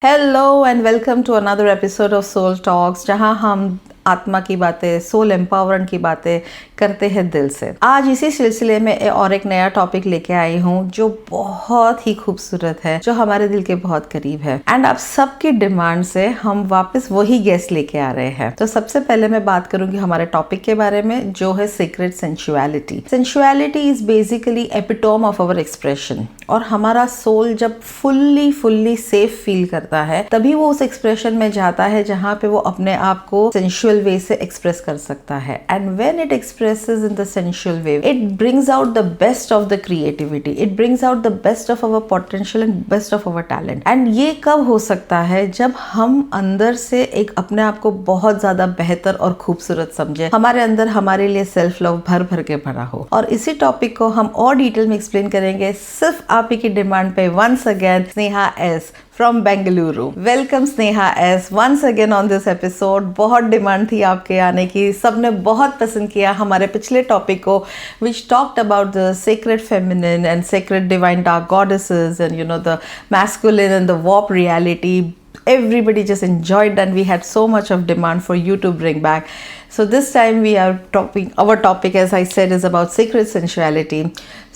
Hello and welcome to another episode of soul talks, जहां हम आत्मा की बातें, सोल एम्पावरमेंट की बातें करते हैं दिल से। आज इसी सिलसिले में और एक नया टॉपिक लेके आई हूँ जो बहुत ही खूबसूरत है, जो हमारे दिल के बहुत करीब है एंड आप सबकी डिमांड से हम वापस वही गेस्ट लेके आ रहे हैं। तो सबसे पहले मैं बात करूंगी हमारे टॉपिक के बारे में, जो है secret sensuality. Sensuality is basically epitome of our expression, और हमारा सोल जब फुल्ली सेफ फील करता है तभी वो उस एक्सप्रेशन में जाता है जहाँ पे वो अपने आप को सेंसुअल वे से एक्सप्रेस कर सकता है। And when it expresses in the sensual way, it brings out the best of the creativity, it brings out the best of our potential and best of our talent. And ये कब हो सकता है? जब हम अंदर से एक अपने आप को बहुत ज्यादा बेहतर और खूबसूरत समझे, हमारे अंदर हमारे लिए सेल्फ लव भर भर के भरा हो। और इसी टॉपिक को हम और डिटेल में एक्सप्लेन करेंगे सिर्फ आप ही की डिमांड पे। Once again Sneha S from Bengaluru. Welcome Sneha S once again on this episode. बहुत डिमांड थी आपके आने की, सबने बहुत पसंद किया हमारे पिछले टॉपिक को, which talked about the sacred feminine and sacred divine dark goddesses and the masculine and the warp reality. Everybody just enjoyed and we had so much of demand for you to bring back. So this time we are our topic, as I said, is about sacred sensuality.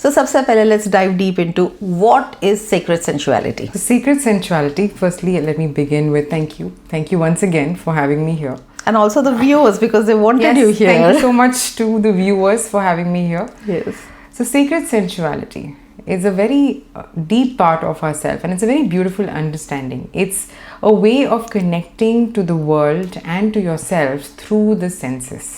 So sabse pehle let's dive deep into what is sacred sensuality. Sacred sensuality, firstly let me begin with thank you once again for having me here, And also the viewers, because they wanted you here. Thank you so much to the viewers for having me here. Yes. So sacred sensuality is a very deep part of ourselves, and it's a very beautiful understanding. It's a way of connecting to the world and to yourselves through the senses.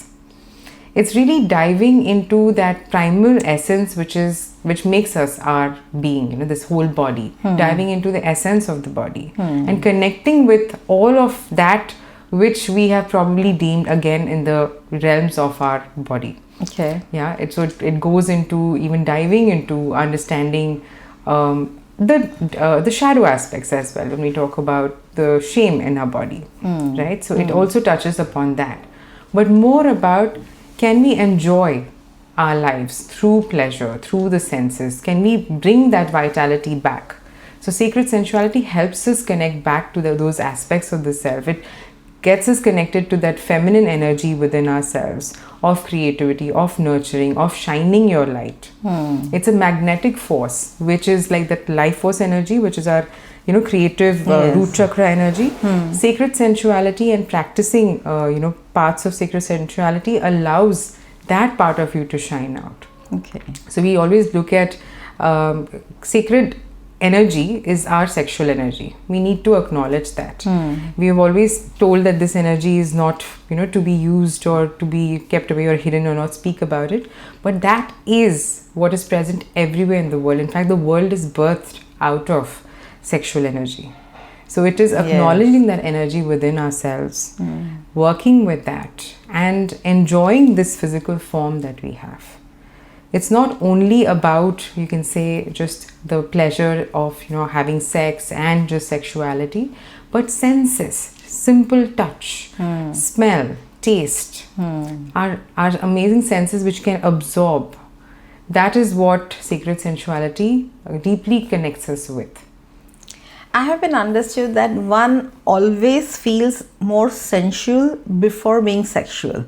It's really diving into that primal essence which makes us our being, this whole body, diving into the essence of the body and connecting with all of that which we have probably deemed again in the realms of our body. Okay. Yeah, it goes into even diving into understanding the shadow aspects as well, when we talk about the shame in our body, right? So it also touches upon that, but more about, can we enjoy our lives through pleasure, through the senses? Can we bring that vitality back? So sacred sensuality helps us connect back to those aspects of the self. It gets us connected to that feminine energy within ourselves, of creativity, of nurturing, of shining your light. It's a magnetic force, which is like that life force energy, which is our creative root chakra energy. Sacred sensuality and practicing parts of sacred sensuality allows that part of you to shine out. Okay. So we always look at sacred energy is our sexual energy. We need to acknowledge that. We have always told that this energy is not to be used or to be kept away or hidden or not speak about it, but that is what is present everywhere in the world. In fact, the world is birthed out of sexual energy. So it is acknowledging that energy within ourselves, working with that and enjoying this physical form that we have. It's not only about, you can say, just the pleasure of having sex and just sexuality, but senses, simple touch, smell, taste, are amazing senses which can absorb. That is what sacred sensuality deeply connects us with. I have been understood that one always feels more sensual before being sexual.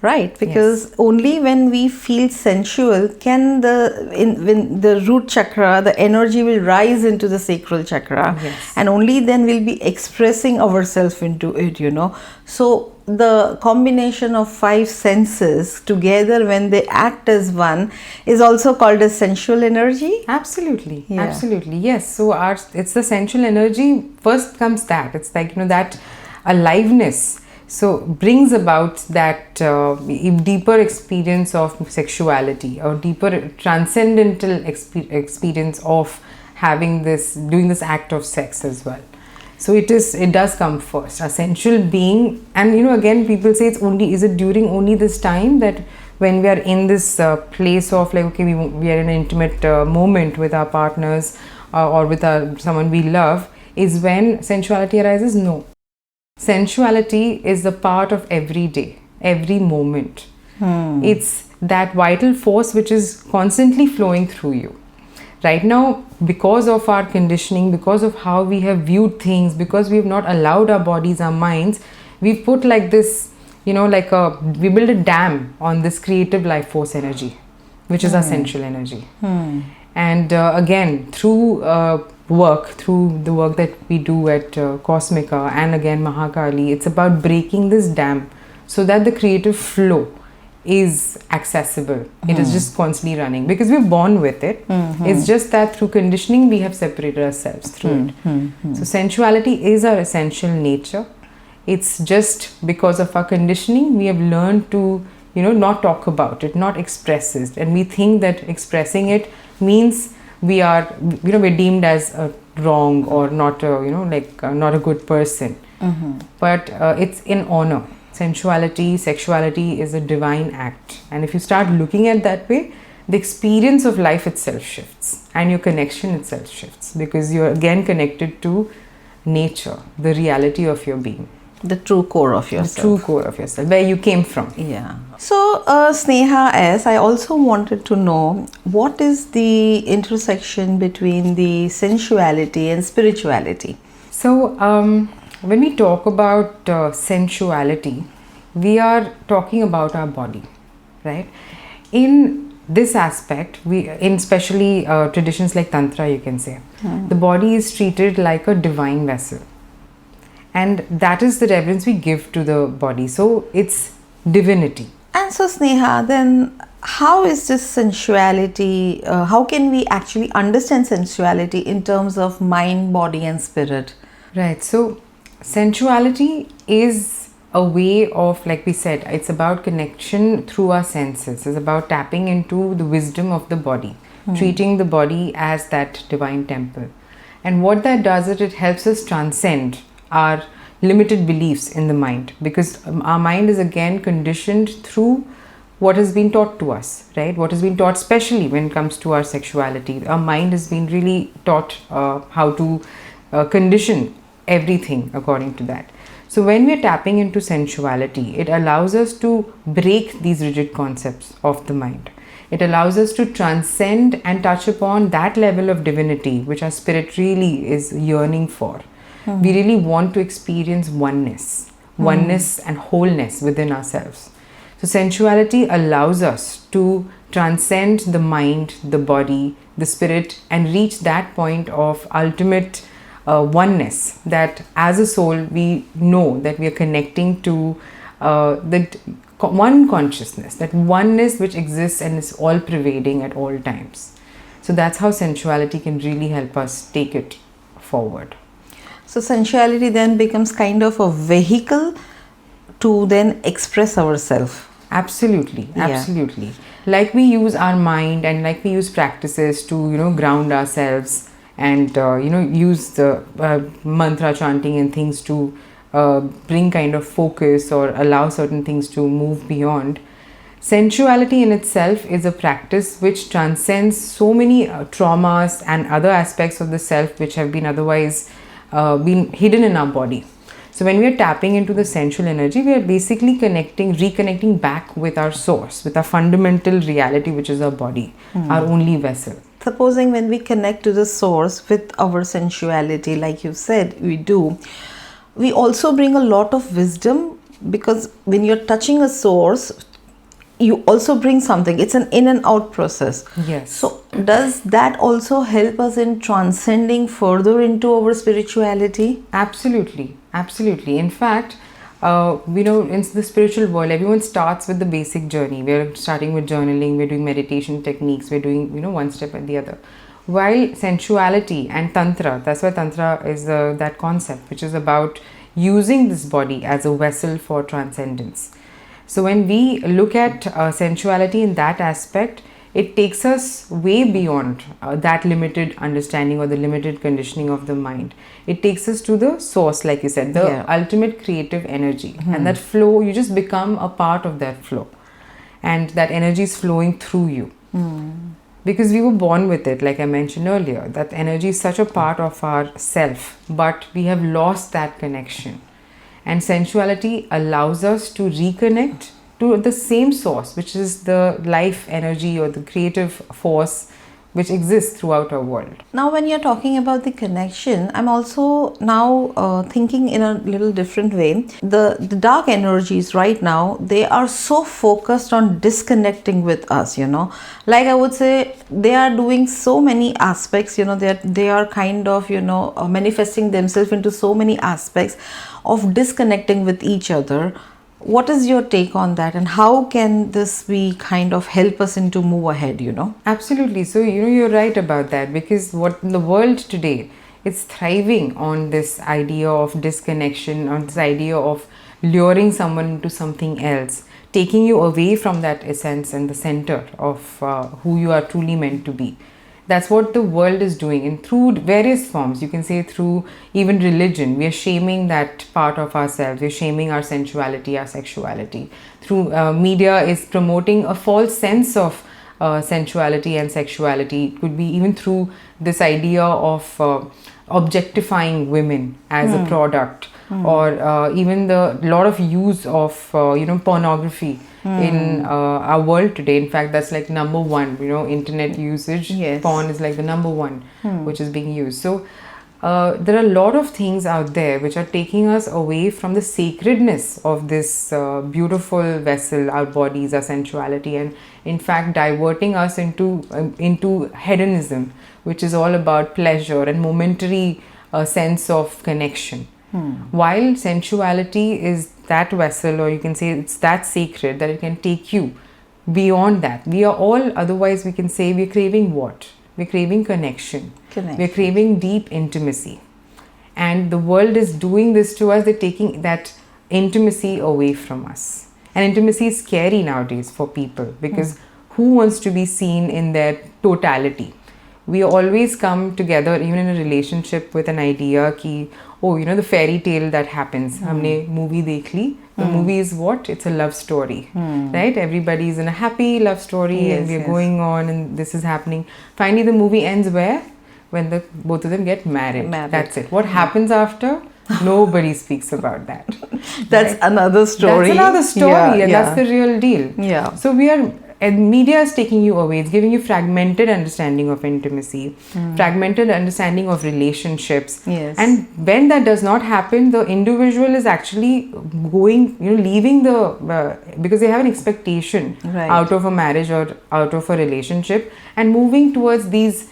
Right, because only when we feel sensual can when the root chakra, the energy will rise into the sacral chakra, and only then we'll be expressing ourselves into it. So the combination of 5 senses together, when they act as one, is also called as sensual energy. Absolutely, absolutely, yes. So it's the sensual energy. First comes that it's like that aliveness. So brings about that deeper experience of sexuality, or deeper transcendental experience of doing this act of sex as well. So it does come first, a sensual being. And again, people say is it during only this time, that when we are in this place of like, okay, we are in an intimate moment with our partners or with someone we love, is when sensuality arises? No. Sensuality is a part of every day, every moment. It's that vital force which is constantly flowing through you. Right now, because of our conditioning, because of how we have viewed things, because we have not allowed our bodies, our minds, we've put like this, we build a dam on this creative life force energy, which is our sensual energy. And again, through the work that we do at Cosmica and again Mahakali, it's about breaking this dam so that the creative flow is accessible. It is just constantly running because we're born with it. It's just that through conditioning we have separated ourselves through it. So sensuality is our essential nature. It's just because of our conditioning we have learned to not talk about it, not express it, and we think that expressing it means we are we're deemed as wrong or not not a good person. But it's in honor. Sensuality, sexuality is a divine act, and if you start looking at that way, the experience of life itself shifts and your connection itself shifts because you're again connected to nature, the reality of your being, the true core of yourself. The true core of yourself, where you came from. Yeah. So Sneha S, I also wanted to know what is the intersection between the sensuality and spirituality. So when we talk about sensuality, we are talking about our body, right? In this aspect, in especially traditions like Tantra, you can say, the body is treated like a divine vessel. And that is the reverence we give to the body. So it's divinity. And so Sneha, then how is this sensuality, how can we actually understand sensuality in terms of mind, body and spirit? Right. So sensuality is a way of, like we said, it's about connection through our senses. It's about tapping into the wisdom of the body, treating the body as that divine temple. And what that does is it helps us transcend our limited beliefs in the mind, because our mind is again conditioned through what has been taught to us, right? What has been taught, especially when it comes to our sexuality. Our mind has been really taught how to condition everything according to that. So when we're tapping into sensuality, it allows us to break these rigid concepts of the mind. It allows us to transcend and touch upon that level of divinity which our spirit really is yearning for. We really want to experience oneness and wholeness within ourselves. So sensuality allows us to transcend the mind, the body, the spirit, and reach that point of ultimate oneness, that as a soul we know that we are connecting to that one consciousness, that oneness which exists and is all pervading at all times. So that's how sensuality can really help us take it forward. So sensuality then becomes kind of a vehicle to then express ourselves. Absolutely. Like we use our mind and like we use practices to ground ourselves and use the mantra chanting and things to bring kind of focus or allow certain things to move beyond. Sensuality in itself is a practice which transcends so many traumas and other aspects of the self which have been otherwise been hidden in our body. So when we are tapping into the sensual energy, we are basically reconnecting back with our source, with our fundamental reality, which is our body, our only vessel. Supposing when we connect to the source with our sensuality, like you said, we also bring a lot of wisdom, because when you're touching a source, you also bring something. It's an in and out process. Yes. So does that also help us in transcending further into our spirituality? Absolutely. In fact, in the spiritual world, everyone starts with the basic journey. We're starting with journaling, we're doing meditation techniques, we're doing one step at the other. While sensuality and tantra, that's why tantra is that concept which is about using this body as a vessel for transcendence. So when we look at sensuality in that aspect, it takes us way beyond that limited understanding or the limited conditioning of the mind. It takes us to the source, like you said, the ultimate creative energy. And that flow, you just become a part of that flow. And that energy is flowing through you. Because we were born with it, like I mentioned earlier. That energy is such a part of our self, but we have lost that connection. And sensuality allows us to reconnect to the same source, which is the life energy or the creative force which exists throughout our world. Now, when you're talking about the connection, I'm also now thinking in a little different way. The dark energies right now, they are so focused on disconnecting with us, like I would say, they are doing so many aspects, they are kind of, manifesting themselves into so many aspects of disconnecting with each other. What is your take on that, and how can this be kind of help us into move ahead, Absolutely. So, you're right about that, because what in the world today, it's thriving on this idea of disconnection, on this idea of luring someone into something else, taking you away from that essence and the center of who you are truly meant to be. That's what the world is doing, and through various forms, you can say through even religion, we are shaming that part of ourselves, we're shaming our sensuality, our sexuality. Through media is promoting a false sense of sensuality and sexuality. It could be even through this idea of objectifying women as a product, or even the lot of use of pornography in our world today. In fact, that's like number one, internet usage. Yes. Porn is like the number one which is being used. So there are a lot of things out there which are taking us away from the sacredness of this beautiful vessel, our bodies, our sensuality, and in fact diverting us into hedonism, which is all about pleasure and momentary sense of connection. While sensuality is that vessel, or you can say it's that sacred, that it can take you beyond that. We are all, otherwise we can say, we're craving what? We're craving connection. We're craving deep intimacy. And the world is doing this to us. They're taking that intimacy away from us. And intimacy is scary nowadays for people, because who wants to be seen in their totality? We always come together, even in a relationship, with an idea ki, the fairy tale that happens. Humne movie dekh li. The movie is what? It's a love story, right? Everybody is in a happy love story, and we're going on, and this is happening. Finally, the movie ends where? When both of them get married. That's it. What happens after? Nobody speaks about that. That's another story. That's another story, and that's the real deal. Yeah. So and media is taking you away. It's giving you fragmented understanding of intimacy, fragmented understanding of relationships. Yes. And when that does not happen, the individual is actually going, leaving because they have an expectation out of a marriage or out of a relationship, and moving towards these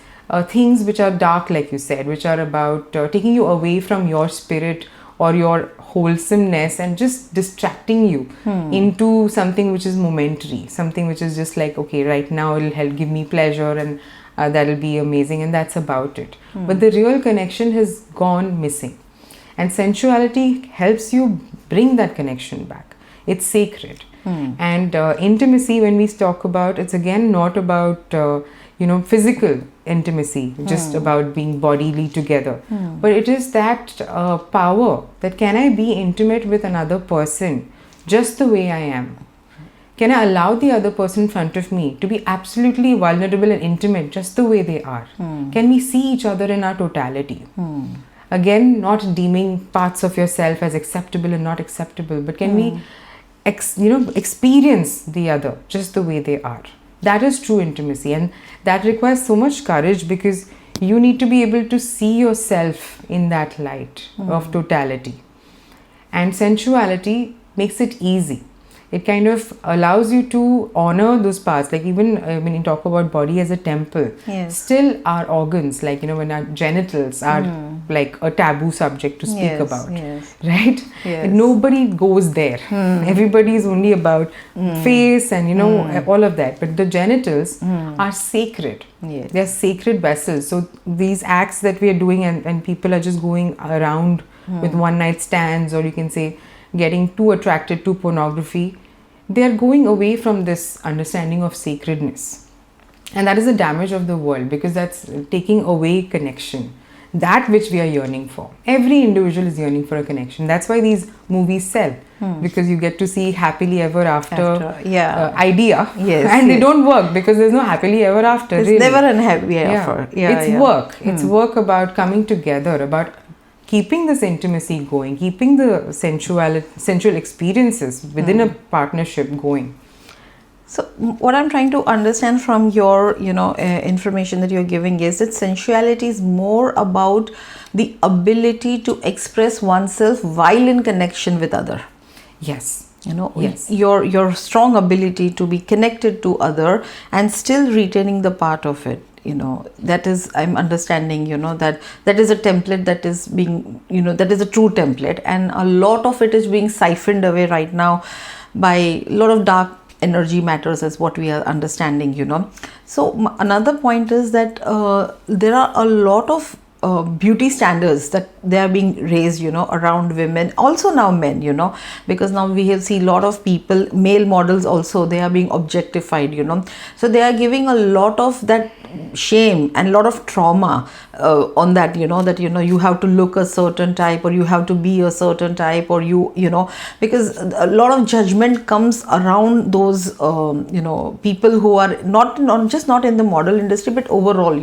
things which are dark, like you said, which are about taking you away from your spirit or your wholesomeness, and just distracting you into something which is momentary, something which is just like, okay, right now it'll help give me pleasure, and that'll be amazing, and that's about it. But the real connection has gone missing, and sensuality helps you bring that connection back. It's sacred. And intimacy, when we talk about, it's again not about physical intimacy, just about being bodily together, but it is that power that can I be intimate with another person just the way I am? Can I allow the other person in front of me to be absolutely vulnerable and intimate just the way they are? Can we see each other in our totality? Again, not deeming parts of yourself as acceptable and not acceptable, but can we experience the other just the way they are? That is true intimacy, and that requires so much courage, because you need to be able to see yourself in that light of totality. And sensuality makes it easy. It kind of allows you to honor those parts. Like even when you talk about body as a temple, still our organs, like when our genitals are like a taboo subject to speak about, right? Nobody goes there. Everybody is only about face and all of that. But the genitals are sacred. They are sacred vessels. So these acts that we are doing, and people are just going around with one night stands, or you can say getting too attracted to pornography, they are going away from this understanding of sacredness. And that is the damage of the world, because that's taking away connection, that which we are yearning for. Every individual is yearning for a connection. That's why these movies sell, because you get to see happily ever after idea, and they don't work because there's no happily ever after. It's really. never an happy ever. It's work. It's work about coming together, about keeping this intimacy going, keeping the sensual experiences within a partnership going. So what I'm trying to understand from your, information that you're giving is that sensuality is more about the ability to express oneself while in connection with other. Yes. Yes. Your strong ability to be connected to other and still retaining the part of it. That is, I'm understanding, that is a template that is being, that is a true template, and a lot of it is being siphoned away right now by a lot of dark energy matters, as what we are understanding. So another point is that there are a lot of beauty standards that they are being raised, around women, also now men, because now we have seen a lot of people, male models also, they are being objectified, so they are giving a lot of that shame and a lot of trauma on that, that you have to look a certain type, or you have to be a certain type, or because a lot of judgment comes around those people who are not in the model industry, but overall,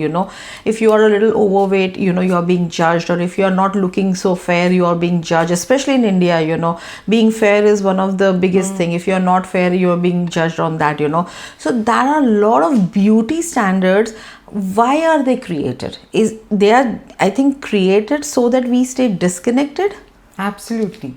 if you are a little overweight, you are being judged, or if you are not looking so fair, you are being judged, especially in India. Being fair is one of the biggest thing. If you are not fair, you are being judged on that. So there are a lot of beauty standards. Why are they created? They are, I think, created so that we stay disconnected. Absolutely.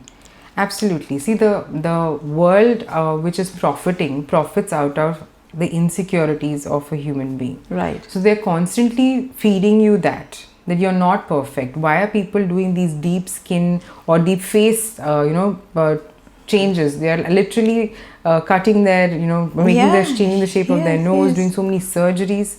See, the world which is profits out of the insecurities of a human being. Right. So they're constantly feeding you that you're not perfect. Why are people doing these deep skin or deep face, changes? They are literally cutting their, changing the shape of their nose, doing so many surgeries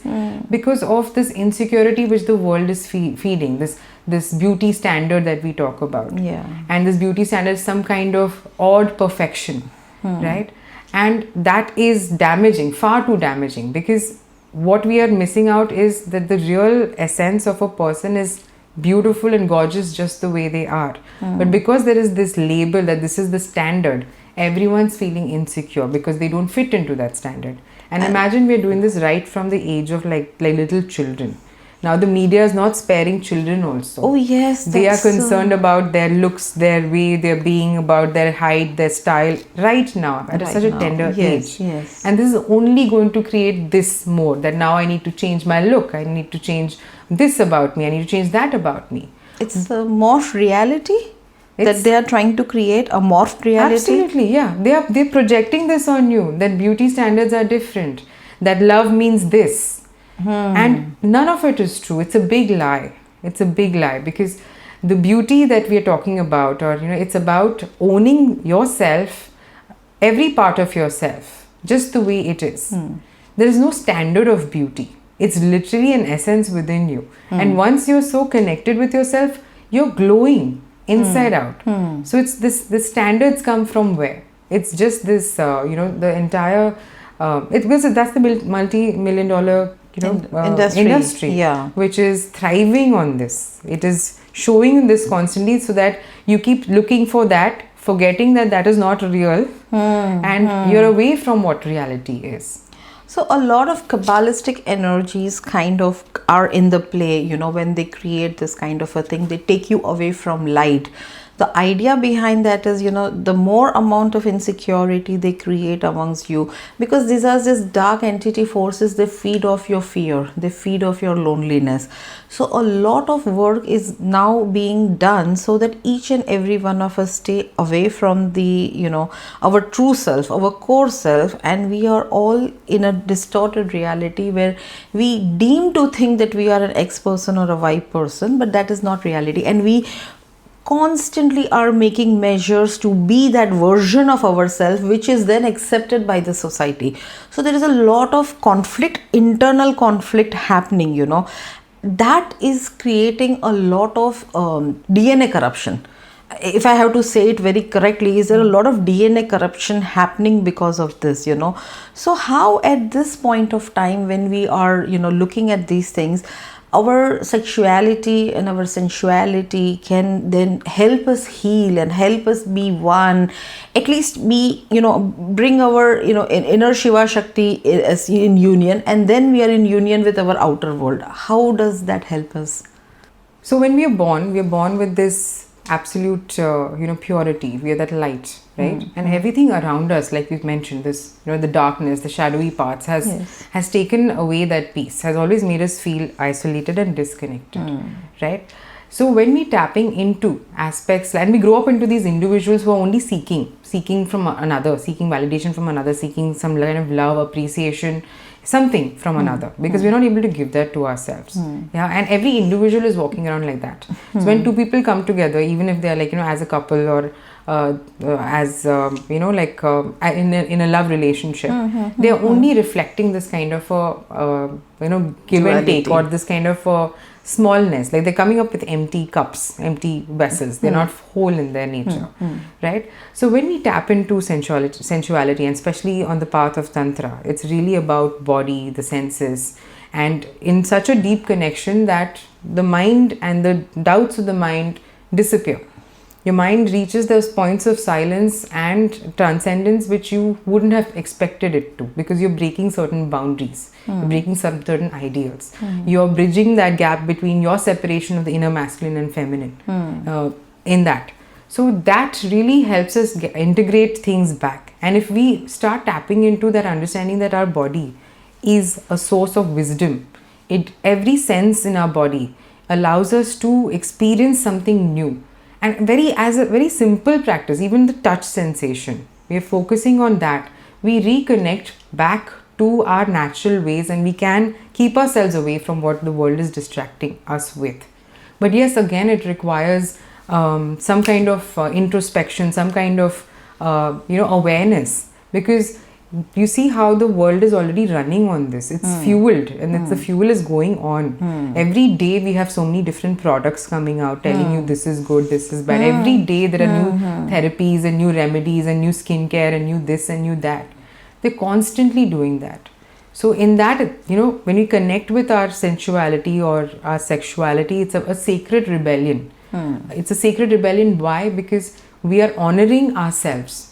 because of this insecurity which the world is feeding. This beauty standard that we talk about. Yeah. And this beauty standard is some kind of odd perfection, right? And that is damaging, far too damaging, because what we are missing out is that the real essence of a person is beautiful and gorgeous just the way they are. But because there is this label that this is the standard, everyone's feeling insecure because they don't fit into that standard. And imagine we're doing this right from the age of like little children. Now the media is not sparing children also. Oh yes, they are concerned about their looks, their way they're being, about their height, their style right now at such a tender age. Yes. And this is only going to create this more, that now I need to change my look, I need to change this about me, I need to change that about me. It's a morphed reality that they are trying to create, a morphed reality. Absolutely, yeah. They're projecting this on you, that beauty standards are different, that love means this. And none of it is true. It's a big lie. It's a big lie, because the beauty that we are talking about, or it's about owning yourself, every part of yourself, just the way it is. There is no standard of beauty. It's literally an essence within you. And once you're so connected with yourself, you're glowing inside out. So it's the standards come from where? It's just this, the entire, because that's the multi-million dollar industry, which is thriving on this. It is showing you this constantly, so that you keep looking for that, forgetting that is not real, and you're away from what reality is. So a lot of Kabbalistic energies kind of are in the play, when they create this kind of a thing, they take you away from light. The idea behind that is, the more amount of insecurity they create amongst you, because these are just dark entity forces, they feed off your fear, they feed off your loneliness. So a lot of work is now being done so that each and every one of us stay away from the, our true self, our core self, and we are all in a distorted reality where we deem to think that we are an X person or a Y person, but that is not reality. And we constantly are making measures to be that version of ourselves, which is then accepted by the society. So there is a lot of conflict, internal conflict happening, that is creating a lot of DNA corruption. If I have to say it very correctly, is there a lot of DNA corruption happening because of this, So how at this point of time, when we are, looking at these things, our sexuality and our sensuality can then help us heal and help us be one, at least be, bring our, inner Shiva Shakti as in union, and then we are in union with our outer world. How does that help us? So when we are born with this absolute, purity. We are that light, right? And everything around us, like we've mentioned, this, the darkness, the shadowy parts has taken away that peace, has always made us feel isolated and disconnected, right? So when we tapping into aspects, and we grow up into these individuals who are only seeking from another, seeking validation from another, seeking some kind of love, appreciation, something from another, because we're not able to give that to ourselves. Yeah, and every individual is walking around like that. So when two people come together, even if they're like, as a couple or as in a love relationship, they are only reflecting this kind of give and take, or this kind of smallness, like they're coming up with empty cups, empty vessels. They're not whole in their nature, right? So when we tap into sensuality, and especially on the path of Tantra, it's really about body, the senses, and in such a deep connection that the mind and the doubts of the mind disappear. Your mind reaches those points of silence and transcendence which you wouldn't have expected it to, because you're breaking certain boundaries, you're breaking some certain ideals. You're bridging that gap between your separation of the inner masculine and feminine in that. So that really helps us integrate things back. And if we start tapping into that understanding that our body is a source of wisdom, every sense in our body allows us to experience something new. And as a very simple practice, even the touch sensation, we are focusing on that. We reconnect back to our natural ways, and we can keep ourselves away from what the world is distracting us with. But yes, again, it requires some kind of introspection, some kind of awareness, because you see how the world is already running on this. It's fueled, and the fuel is going on. Every day we have so many different products coming out telling you this is good, this is bad. Every day there are new therapies and new remedies and new skincare and new this and new that. They're constantly doing that. So in that, when we connect with our sensuality or our sexuality, it's a sacred rebellion. It's a sacred rebellion. Why? Because we are honoring ourselves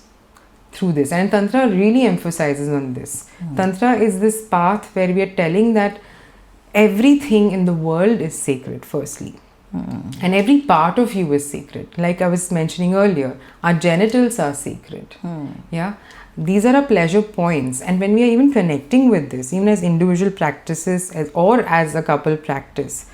through this, and Tantra really emphasizes on this. Tantra is this path where we are telling that everything in the world is sacred, firstly, and every part of you is sacred. Like I was mentioning earlier, our genitals are sacred. Yeah, these are our pleasure points, and when we are even connecting with this, even as individual practices or as a couple practice,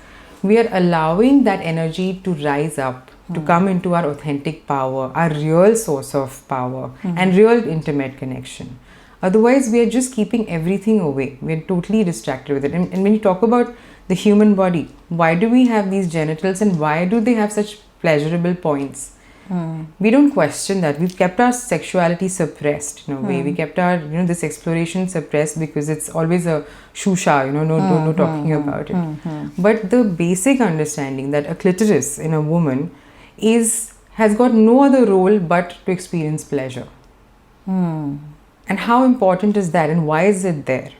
we are allowing that energy to rise up, to come into our authentic power, our real source of power and real intimate connection. Otherwise, we are just keeping everything away. We are totally distracted with it. And when you talk about the human body, why do we have these genitals and why do they have such pleasurable points? We don't question that. We've kept our sexuality suppressed in a way. We kept our, this exploration suppressed because it's always a shusha, no talking about it. But the basic understanding that a clitoris in a woman has got no other role but to experience pleasure. And how important is that, and why is it there?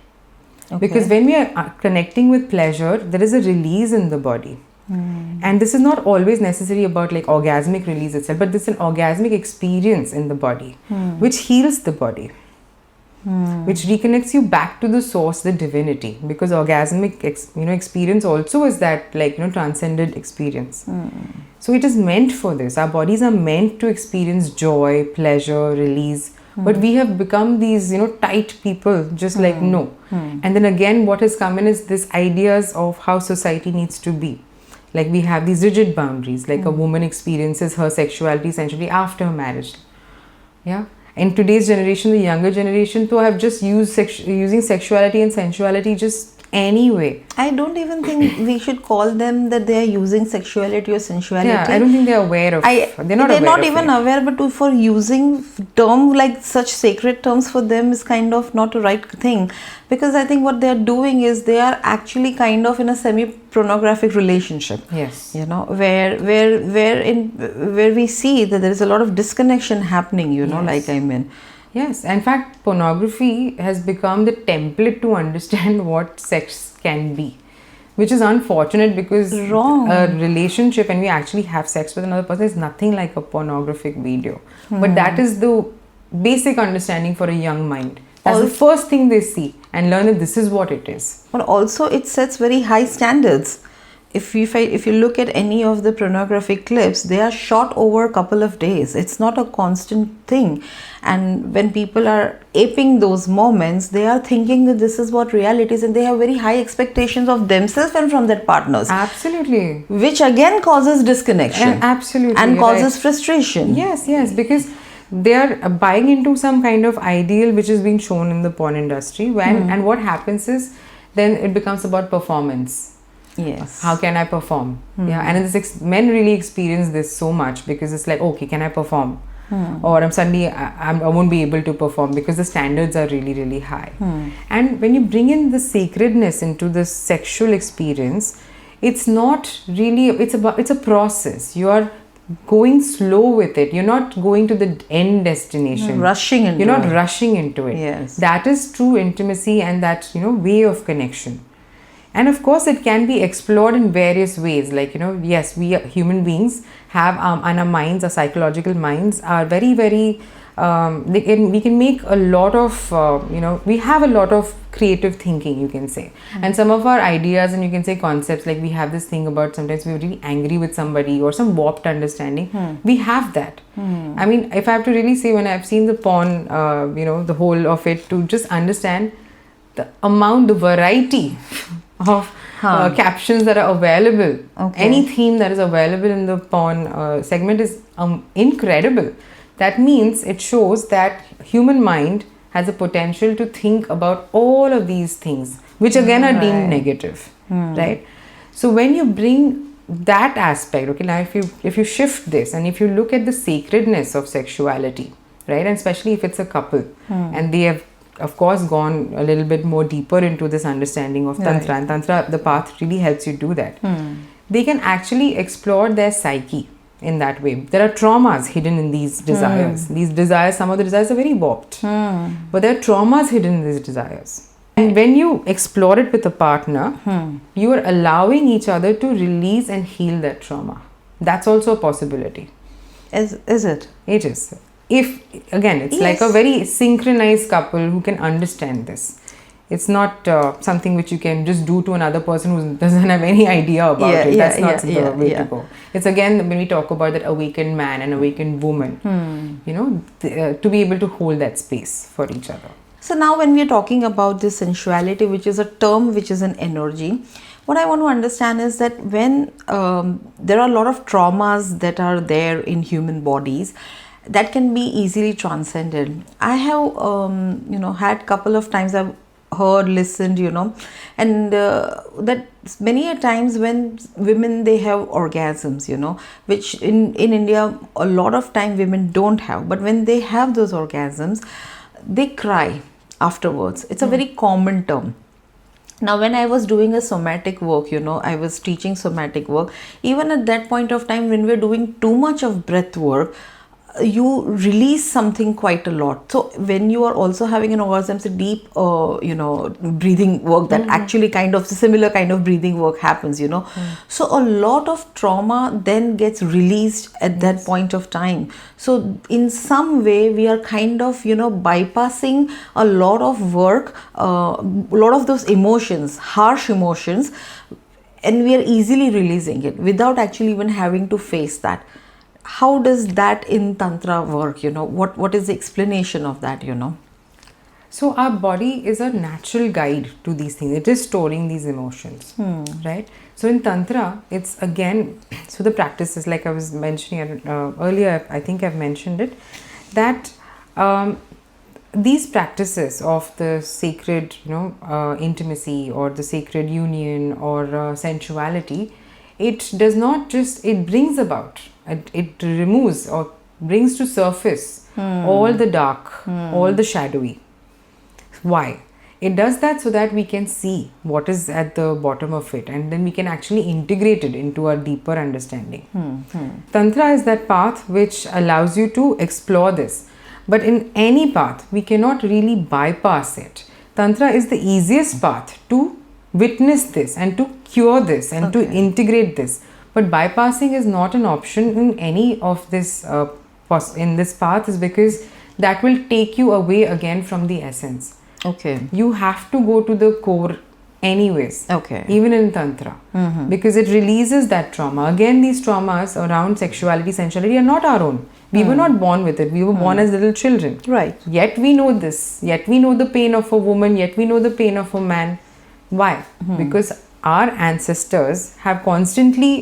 Because when we are connecting with pleasure, there is a release in the body. And this is not always necessary about like orgasmic release itself, but this is an orgasmic experience in the body, which heals the body, which reconnects you back to the source, the divinity, because orgasmic experience also is that like transcended experience. So it is meant for this. Our bodies are meant to experience joy, pleasure, release, but we have become these tight people, just like no. And then again, what has come in is this ideas of how society needs to be. Like we have these rigid boundaries, like a woman experiences her sexuality essentially after marriage. Yeah. In today's generation, the younger generation, too, have just using sexuality and sensuality just anyway. I don't even think we should call them that they are using sexuality or sensuality. Yeah, I don't think they're aware of it. They're not even aware, but for using term like such sacred terms for them is kind of not a right thing. Because I think what they are doing is they are actually kind of in a semi-pornographic relationship. Yes. Where we see that there is a lot of disconnection happening, Yes. like Yes, in fact, pornography has become the template to understand what sex can be, which is unfortunate because a relationship, and we actually have sex with another person, is nothing like a pornographic video. But that is the basic understanding for a young mind. That's the first thing they see and learn that this is what it is. But also it sets very high standards. if you look at any of the pornographic clips, they are shot over a couple of days. It's not a constant thing. And when people are aping those moments, they are thinking that this is what reality is, and they have very high expectations of themselves and from their partners. Absolutely. Which again causes disconnection. Absolutely. And you're causes right. frustration. Yes, because they are buying into some kind of ideal which is being shown in the porn industry. And what happens is, then it becomes about performance. Yes. How can I perform? Yeah, and men really experience this so much, because it's like, okay, can I perform? Or I won't be able to perform because the standards are really, really high. And when you bring in the sacredness into the sexual experience, it's not really, it's a process. You are going slow with it. You're not going to the end destination. Rushing into You're not it. rushing into it. Yes. That is true intimacy, and that, way of connection. And of course, it can be explored in various ways. Like, yes, we human beings have, and our minds, our psychological minds are very, very, we can make a lot of, we have a lot of creative thinking, you can say. And some of our ideas, and you can say concepts, like we have this thing about sometimes we're really angry with somebody or some warped understanding. We have that. I mean, if I have to really say, when I've seen the porn, the whole of it, to just understand the amount, the variety of captions that are available. Okay. Any theme that is available in the porn segment is incredible. That means it shows that human mind has a potential to think about all of these things, which again are deemed negative, right? So when you bring that aspect, okay, now if you shift this, and if you look at the sacredness of sexuality, right, and especially if it's a couple, and they have of course gone a little bit more deeper into this understanding of Tantra, and Tantra, the path really helps you do that. They can actually explore their psyche in that way. There are traumas hidden in these desires. These desires, some of the desires are very warped, but there are traumas hidden in these desires. And when you explore it with a partner, you are allowing each other to release and heal that trauma. That's also a possibility. Is it? It is. If, again, it's like a very synchronized couple who can understand this. It's not something which you can just do to another person who doesn't have any idea about it. That's not the way to go. It's again, when we talk about that awakened man and awakened woman, to be able to hold that space for each other. So now when we are talking about this sensuality, which is a term, which is an energy, what I want to understand is that when there are a lot of traumas that are there in human bodies, that can be easily transcended. I have, had couple of times I've heard, listened, and that many a times when women, they have orgasms, which in India, a lot of time women don't have. But when they have those orgasms, they cry afterwards. It's a very common term. Now, when I was doing a somatic work, I was teaching somatic work. Even at that point of time, when we're doing too much of breath work, you release something quite a lot. So when you are also having an orgasm, it's a deep breathing work that actually kind of similar kind of breathing work happens, so a lot of trauma then gets released at that point of time. So in some way we are kind of bypassing a lot of work, a lot of those emotions, harsh emotions, and we are easily releasing it without actually even having to face that. How does that in Tantra work? What is the explanation of that? So our body is a natural guide to these things. It is storing these emotions, right? So in Tantra, it's again, so the practices, like I was mentioning earlier, I think I've mentioned it, that these practices of the sacred, intimacy, or the sacred union, or sensuality, it does not just, it brings about, it removes or brings to surface all the dark, all the shadowy. Why? It does that so that we can see what is at the bottom of it, and then we can actually integrate it into our deeper understanding. Tantra is that path which allows you to explore this. But in any path, we cannot really bypass it. Tantra is the easiest path to witness this and to cure this and to integrate this. But bypassing is not an option in any of this in this path, is because that will take you away again from the essence. Okay. You have to go to the core anyways. Okay. Even in Tantra. Because it releases that trauma. Again, these traumas around sexuality, sensuality are not our own. We were not born with it. We were born as little children. Right. Yet we know this. Yet we know the pain of a woman. Yet we know the pain of a man. Why? Because our ancestors have constantly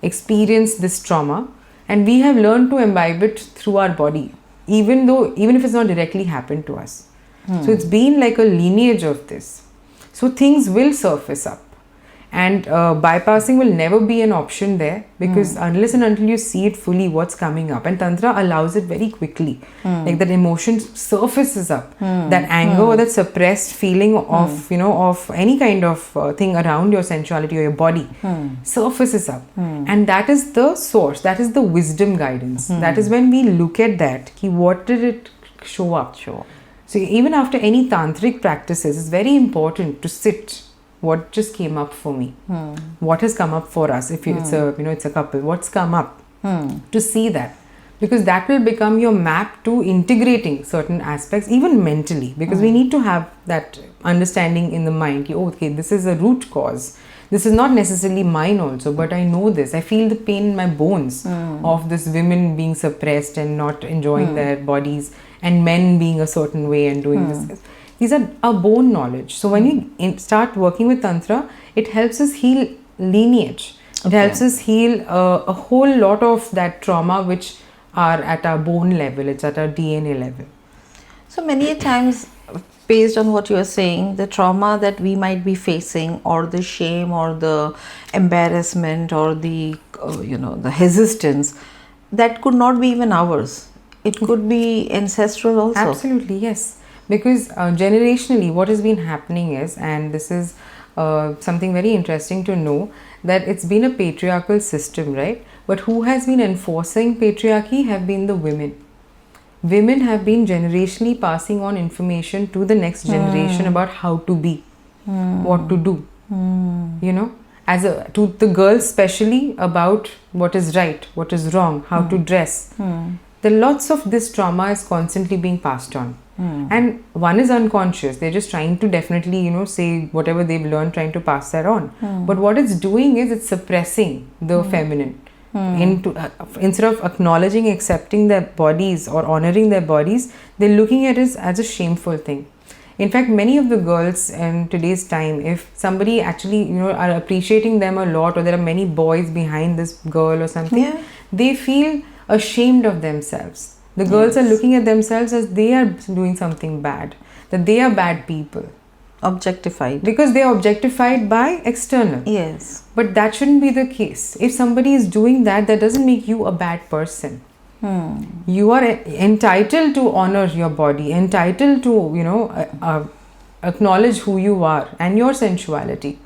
experienced this trauma, and we have learned to imbibe it through our body, even if it's not directly happened to us. So it's been like a lineage of this. So things will surface up, and bypassing will never be an option there, because unless and until you see it fully what's coming up, and Tantra allows it very quickly, like that emotion surfaces up, that anger or that suppressed feeling of of any kind of thing around your sensuality or your body surfaces up, and that is the source, that is the wisdom guidance. That is when we look at that, what did it show up. Sure. So even after any tantric practices, it's very important to sit. What just came up for me? What has come up for us? If it's a couple, what's come up? To see that, because that will become your map to integrating certain aspects, even mentally. Because we need to have that understanding in the mind. Okay, this is a root cause. This is not necessarily mine also, but I know this. I feel the pain in my bones of this women being suppressed and not enjoying their bodies, and men being a certain way and doing this. These are a bone knowledge. So when you start working with Tantra, it helps us heal lineage. It helps us heal a whole lot of that trauma which are at our bone level, it's at our DNA level. So many a times, based on what you are saying, the trauma that we might be facing, or the shame or the embarrassment or the the resistance, that could not be even ours. It could be ancestral also. Absolutely, yes. Because generationally what has been happening is, and this is something very interesting to know, that it's been a patriarchal system, right? But who has been enforcing patriarchy have been the women. Women have been generationally passing on information to the next generation about how to be, what to do, to the girls especially, about what is right, what is wrong, how to dress. The lots of this trauma is constantly being passed on. And one is unconscious. They're just trying to definitely, say whatever they've learned, trying to pass that on. But what it's doing is it's suppressing the feminine. Instead of acknowledging, accepting their bodies or honoring their bodies, they're looking at it as a shameful thing. In fact, many of the girls in today's time, if somebody actually, are appreciating them a lot, or there are many boys behind this girl or something, they feel ashamed of themselves. The girls are looking at themselves as they are doing something bad, that they are bad people. Objectified. Because they are objectified by external. Yes. But that shouldn't be the case. If somebody is doing that, that doesn't make you a bad person. You are entitled to honor your body, entitled to, acknowledge who you are and your sensuality.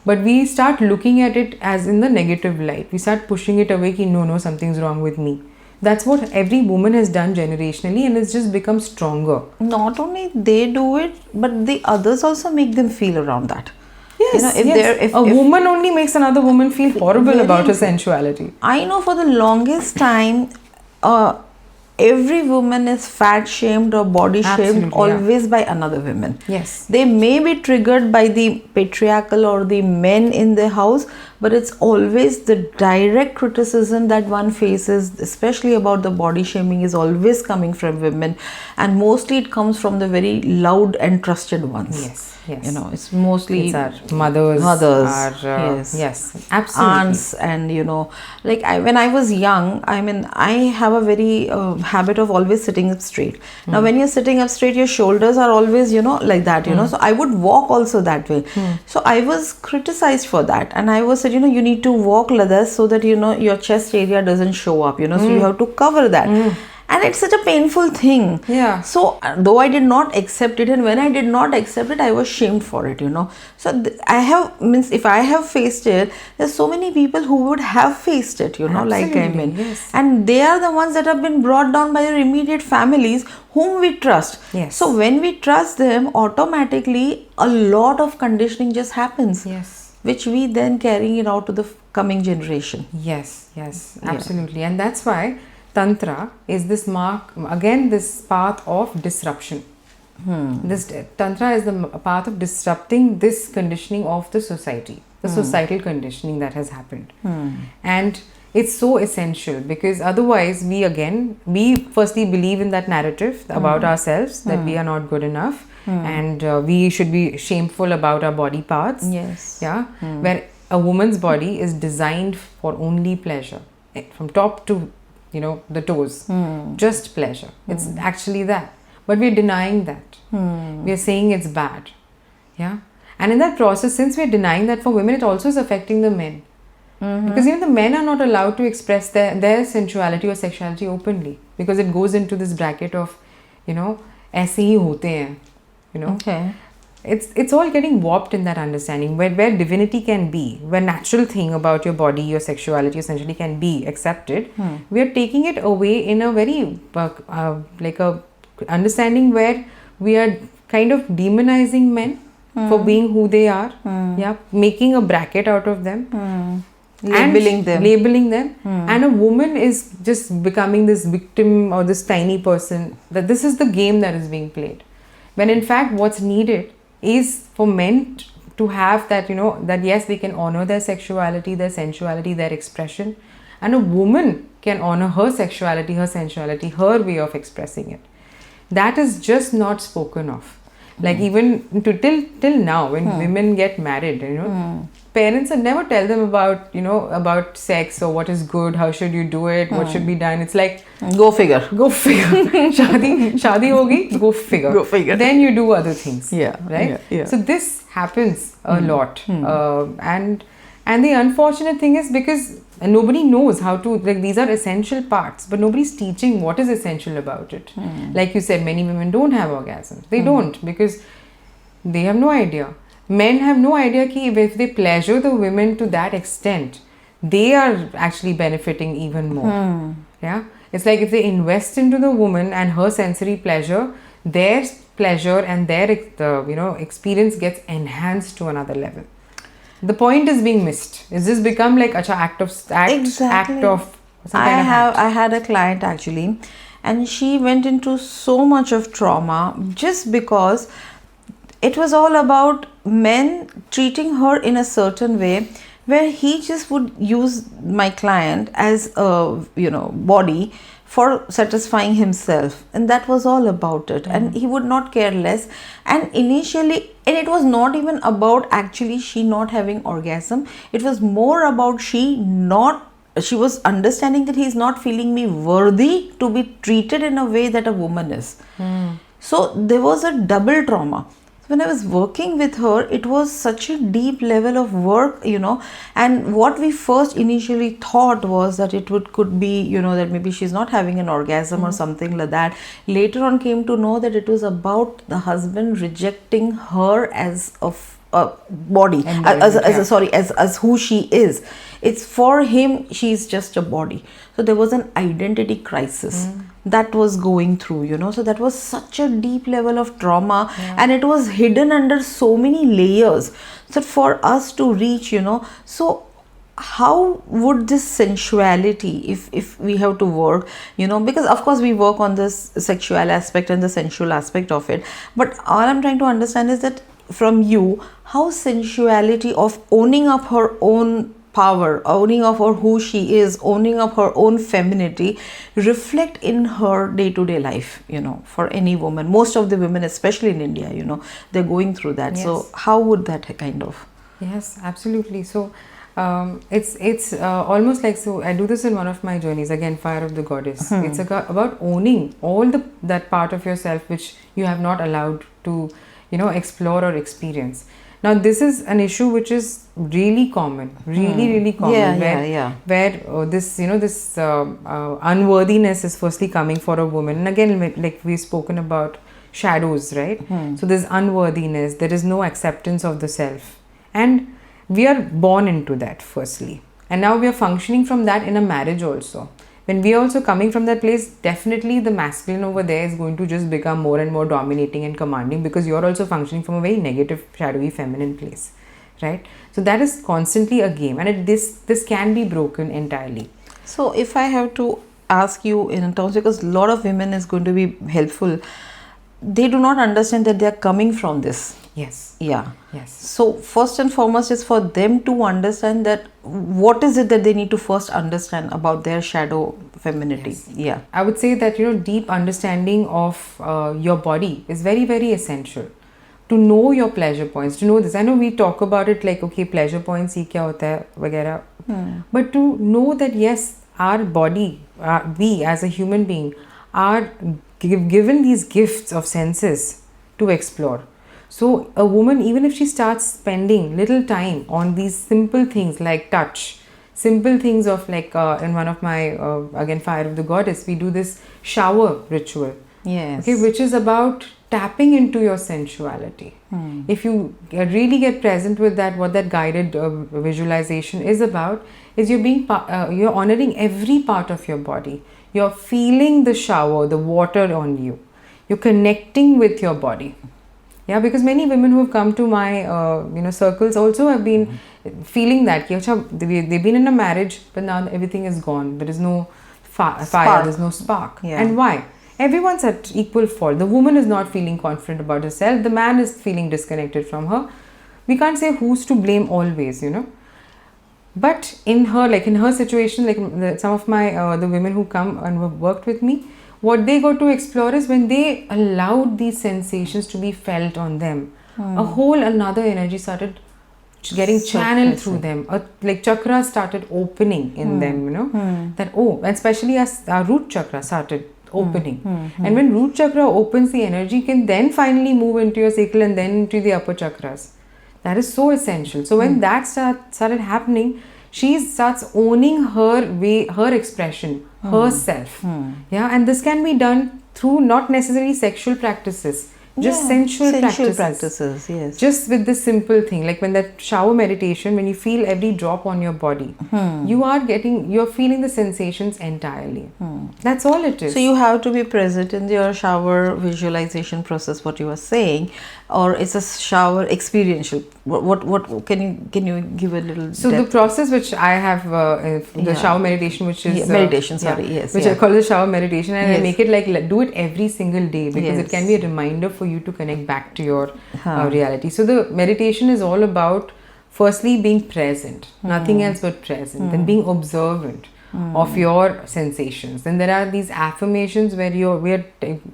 But we start looking at it as in the negative light. We start pushing it away, no, something's wrong with me. That's what every woman has done generationally, and it's just become stronger. Not only they do it, but the others also make them feel around that. Yes, if a woman only makes another woman feel horrible about her sensuality. I know for the longest time, every woman is fat shamed or body shamed always by another woman. Yes. They may be triggered by the patriarchal or the men in the house, but it's always the direct criticism that one faces, especially about the body shaming, is always coming from women, and mostly it comes from the very loud and trusted ones. Yes. It's mostly it's our mothers, our, yes, absolutely, aunts, and when I was young, I have a very habit of always sitting up straight. Now when you're sitting up straight, your shoulders are always like that, so I would walk also that way. So I was criticized for that, and I was said, you need to walk like this so that your chest area doesn't show up, so you have to cover that. And it's such a painful thing. Yeah. So though I did not accept it, and when I did not accept it, I was shamed for it, So if I have faced it, there's so many people who would have faced it, Absolutely, yes. And they are the ones that have been brought down by their immediate families whom we trust. Yes. So when we trust them, automatically a lot of conditioning just happens. Yes. Which we then carry it out to the coming generation. Yes, absolutely. And that's why Tantra is this path of disruption. This Tantra is the path of disrupting this conditioning of the society, the societal conditioning that has happened. And it's so essential, because otherwise we firstly believe in that narrative about ourselves, that we are not good enough, and we should be shameful about our body parts. Yes. Yeah. Where a woman's body is designed for only pleasure, from top to the toes, just pleasure. It's actually that, but we're denying that. We are saying it's bad. Yeah. And in that process, since we're denying that for women, it also is affecting the men. Because even the men are not allowed to express their sensuality or sexuality openly, because it goes into this bracket of, ऐसे ही होते हैं, Okay. It's all getting warped in that understanding, where divinity can be, where natural thing about your body, your sexuality essentially can be accepted. We are taking it away in a very like a understanding where we are kind of demonizing men for being who they are. Yeah, making a bracket out of them. Labeling them. And a woman is just becoming this victim or this tiny person, that this is the game that is being played, when in fact what's needed is for men to have that, that yes, they can honor their sexuality, their sensuality, their expression, and a woman can honor her sexuality, her sensuality, her way of expressing it. That is just not spoken of. Like even till now, when women get married, parents would never tell them about, about sex or what is good, how should you do it, what should be done. It's like, go figure. Shadi hogi, go figure. Then you do other things. Yeah. Right? Yeah. So this happens a lot. And the unfortunate thing is, because nobody knows how to, like, these are essential parts, but nobody's teaching what is essential about it. Like you said, many women don't have orgasms. They don't, because they have no idea. Men have no idea that if they pleasure the women to that extent, they are actually benefiting even more. Yeah, it's like if they invest into the woman and her sensory pleasure, their pleasure and their experience gets enhanced to another level. The point is being missed. It's just become like act of some kind of act. I had a client actually, and she went into so much of trauma just because it was all about men treating her in a certain way, where he just would use my client as a body for satisfying himself, and that was all about it. And he would not care less. And initially, and it was not even about actually she not having orgasm, it was more about she was understanding that he's not feeling me worthy to be treated in a way that a woman is. So there was a double trauma. When I was working with her, it was such a deep level of work, and what we first initially thought was that it could be, that maybe she's not having an orgasm or something like that. Later on came to know that it was about the husband rejecting her as a body, as who she is. It's for him, she's just a body. So there was an identity crisis that was going through, so that was such a deep level of trauma, and it was hidden under so many layers. So for us to reach, so how would this sensuality, if we have to work, because of course we work on this sexual aspect and the sensual aspect of it, but all I'm trying to understand is that from you, how sensuality of owning up her own power, owning up her who she is, owning up her own femininity, reflect in her day-to-day life, for any woman. Most of the women, especially in India, they're going through that. Yes. So how would that kind of? Yes, absolutely. So it's almost like, so I do this in one of my journeys, again, Fire of the Goddess. It's about owning all that part of yourself which you have not allowed to explore or experience. Now this is an issue which is really common, really common, where this unworthiness is firstly coming for a woman. And again, like we've spoken about shadows, right? So there's unworthiness, there is no acceptance of the self, and we are born into that firstly, and now we are functioning from that in a marriage also. When we are also coming from that place, definitely the masculine over there is going to just become more and more dominating and commanding, because you're also functioning from a very negative, shadowy, feminine place, right? So that is constantly a game, and this can be broken entirely. So if I have to ask you in terms, because a lot of women is going to be helpful, they do not understand that they are coming from this. Yes. Yeah. Yes. So first and foremost is for them to understand that what is it that they need to first understand about their shadow femininity. Yes. Yeah. I would say that, deep understanding of your body is very, very essential. To know your pleasure points, to know this. I know we talk about it like, okay, pleasure points, ye kya hota hai, vagera. But to know that, yes, our body, we as a human being, are given these gifts of senses to explore. So a woman, even if she starts spending little time on these simple things like touch, simple things of like in one of my again, Fire of the Goddess, we do this shower ritual. Yes. Okay, which is about tapping into your sensuality. If you really get present with that, what that guided visualization is about, is you're honoring every part of your body. You're feeling the shower, the water on you. You're connecting with your body. Yeah, because many women who have come to my circles also have been feeling that they've been in a marriage, but now everything is gone. There is no fire, there's no spark. Yeah. And why? Everyone's at equal fault. The woman is not feeling confident about herself. The man is feeling disconnected from her. We can't say who's to blame always, But in her situation, like some of my the women who come and have worked with me, what they got to explore is when they allowed these sensations to be felt on them, a whole another energy started getting channeled through them. Like chakras started opening in them, that, and especially as our root chakra started opening. And when root chakra opens, the energy can then finally move into your sacral and then into the upper chakras. That is so essential. So when that started happening, she starts owning her way, her expression, herself. Yeah, and this can be done through not necessarily sexual practices, just sensual practices. Yes. Just with this simple thing, like when that shower meditation, when you feel every drop on your body, you're feeling the sensations entirely. That's all it is. So you have to be present in your shower visualization process, what you are saying, or it's a shower experiential. What can you give a little? So depth? the process which I have, the shower meditation, which is meditation. Yes, I call it shower meditation, and Yes. I make it like do it every single day, because Yes. it can be a reminder for you to connect back to your reality. So the meditation is all about firstly being present, nothing else but present, then being observant of your sensations. Then there are these affirmations where we're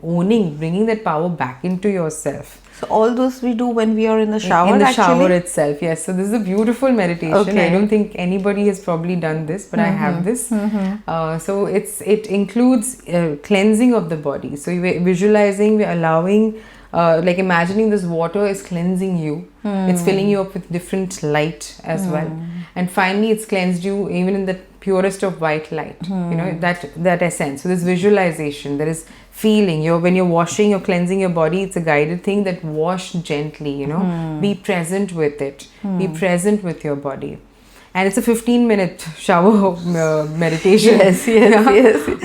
owning, bringing that power back into yourself. So all those we do when we are in the shower. In the actually? shower itself, yes. So this is a beautiful meditation. Okay. I don't think anybody has probably done this, but I have this. So it includes cleansing of the body. So we're visualizing, we're allowing, like imagining this water is cleansing you. It's filling you up with different light as well. And finally, it's cleansed you even in the purest of white light. That essence. So this visualization, there is feeling. When you're washing, you're cleansing your body. It's a guided thing that wash gently. Be present with it. Be present with your body. And it's a 15-minute shower meditation. Yes.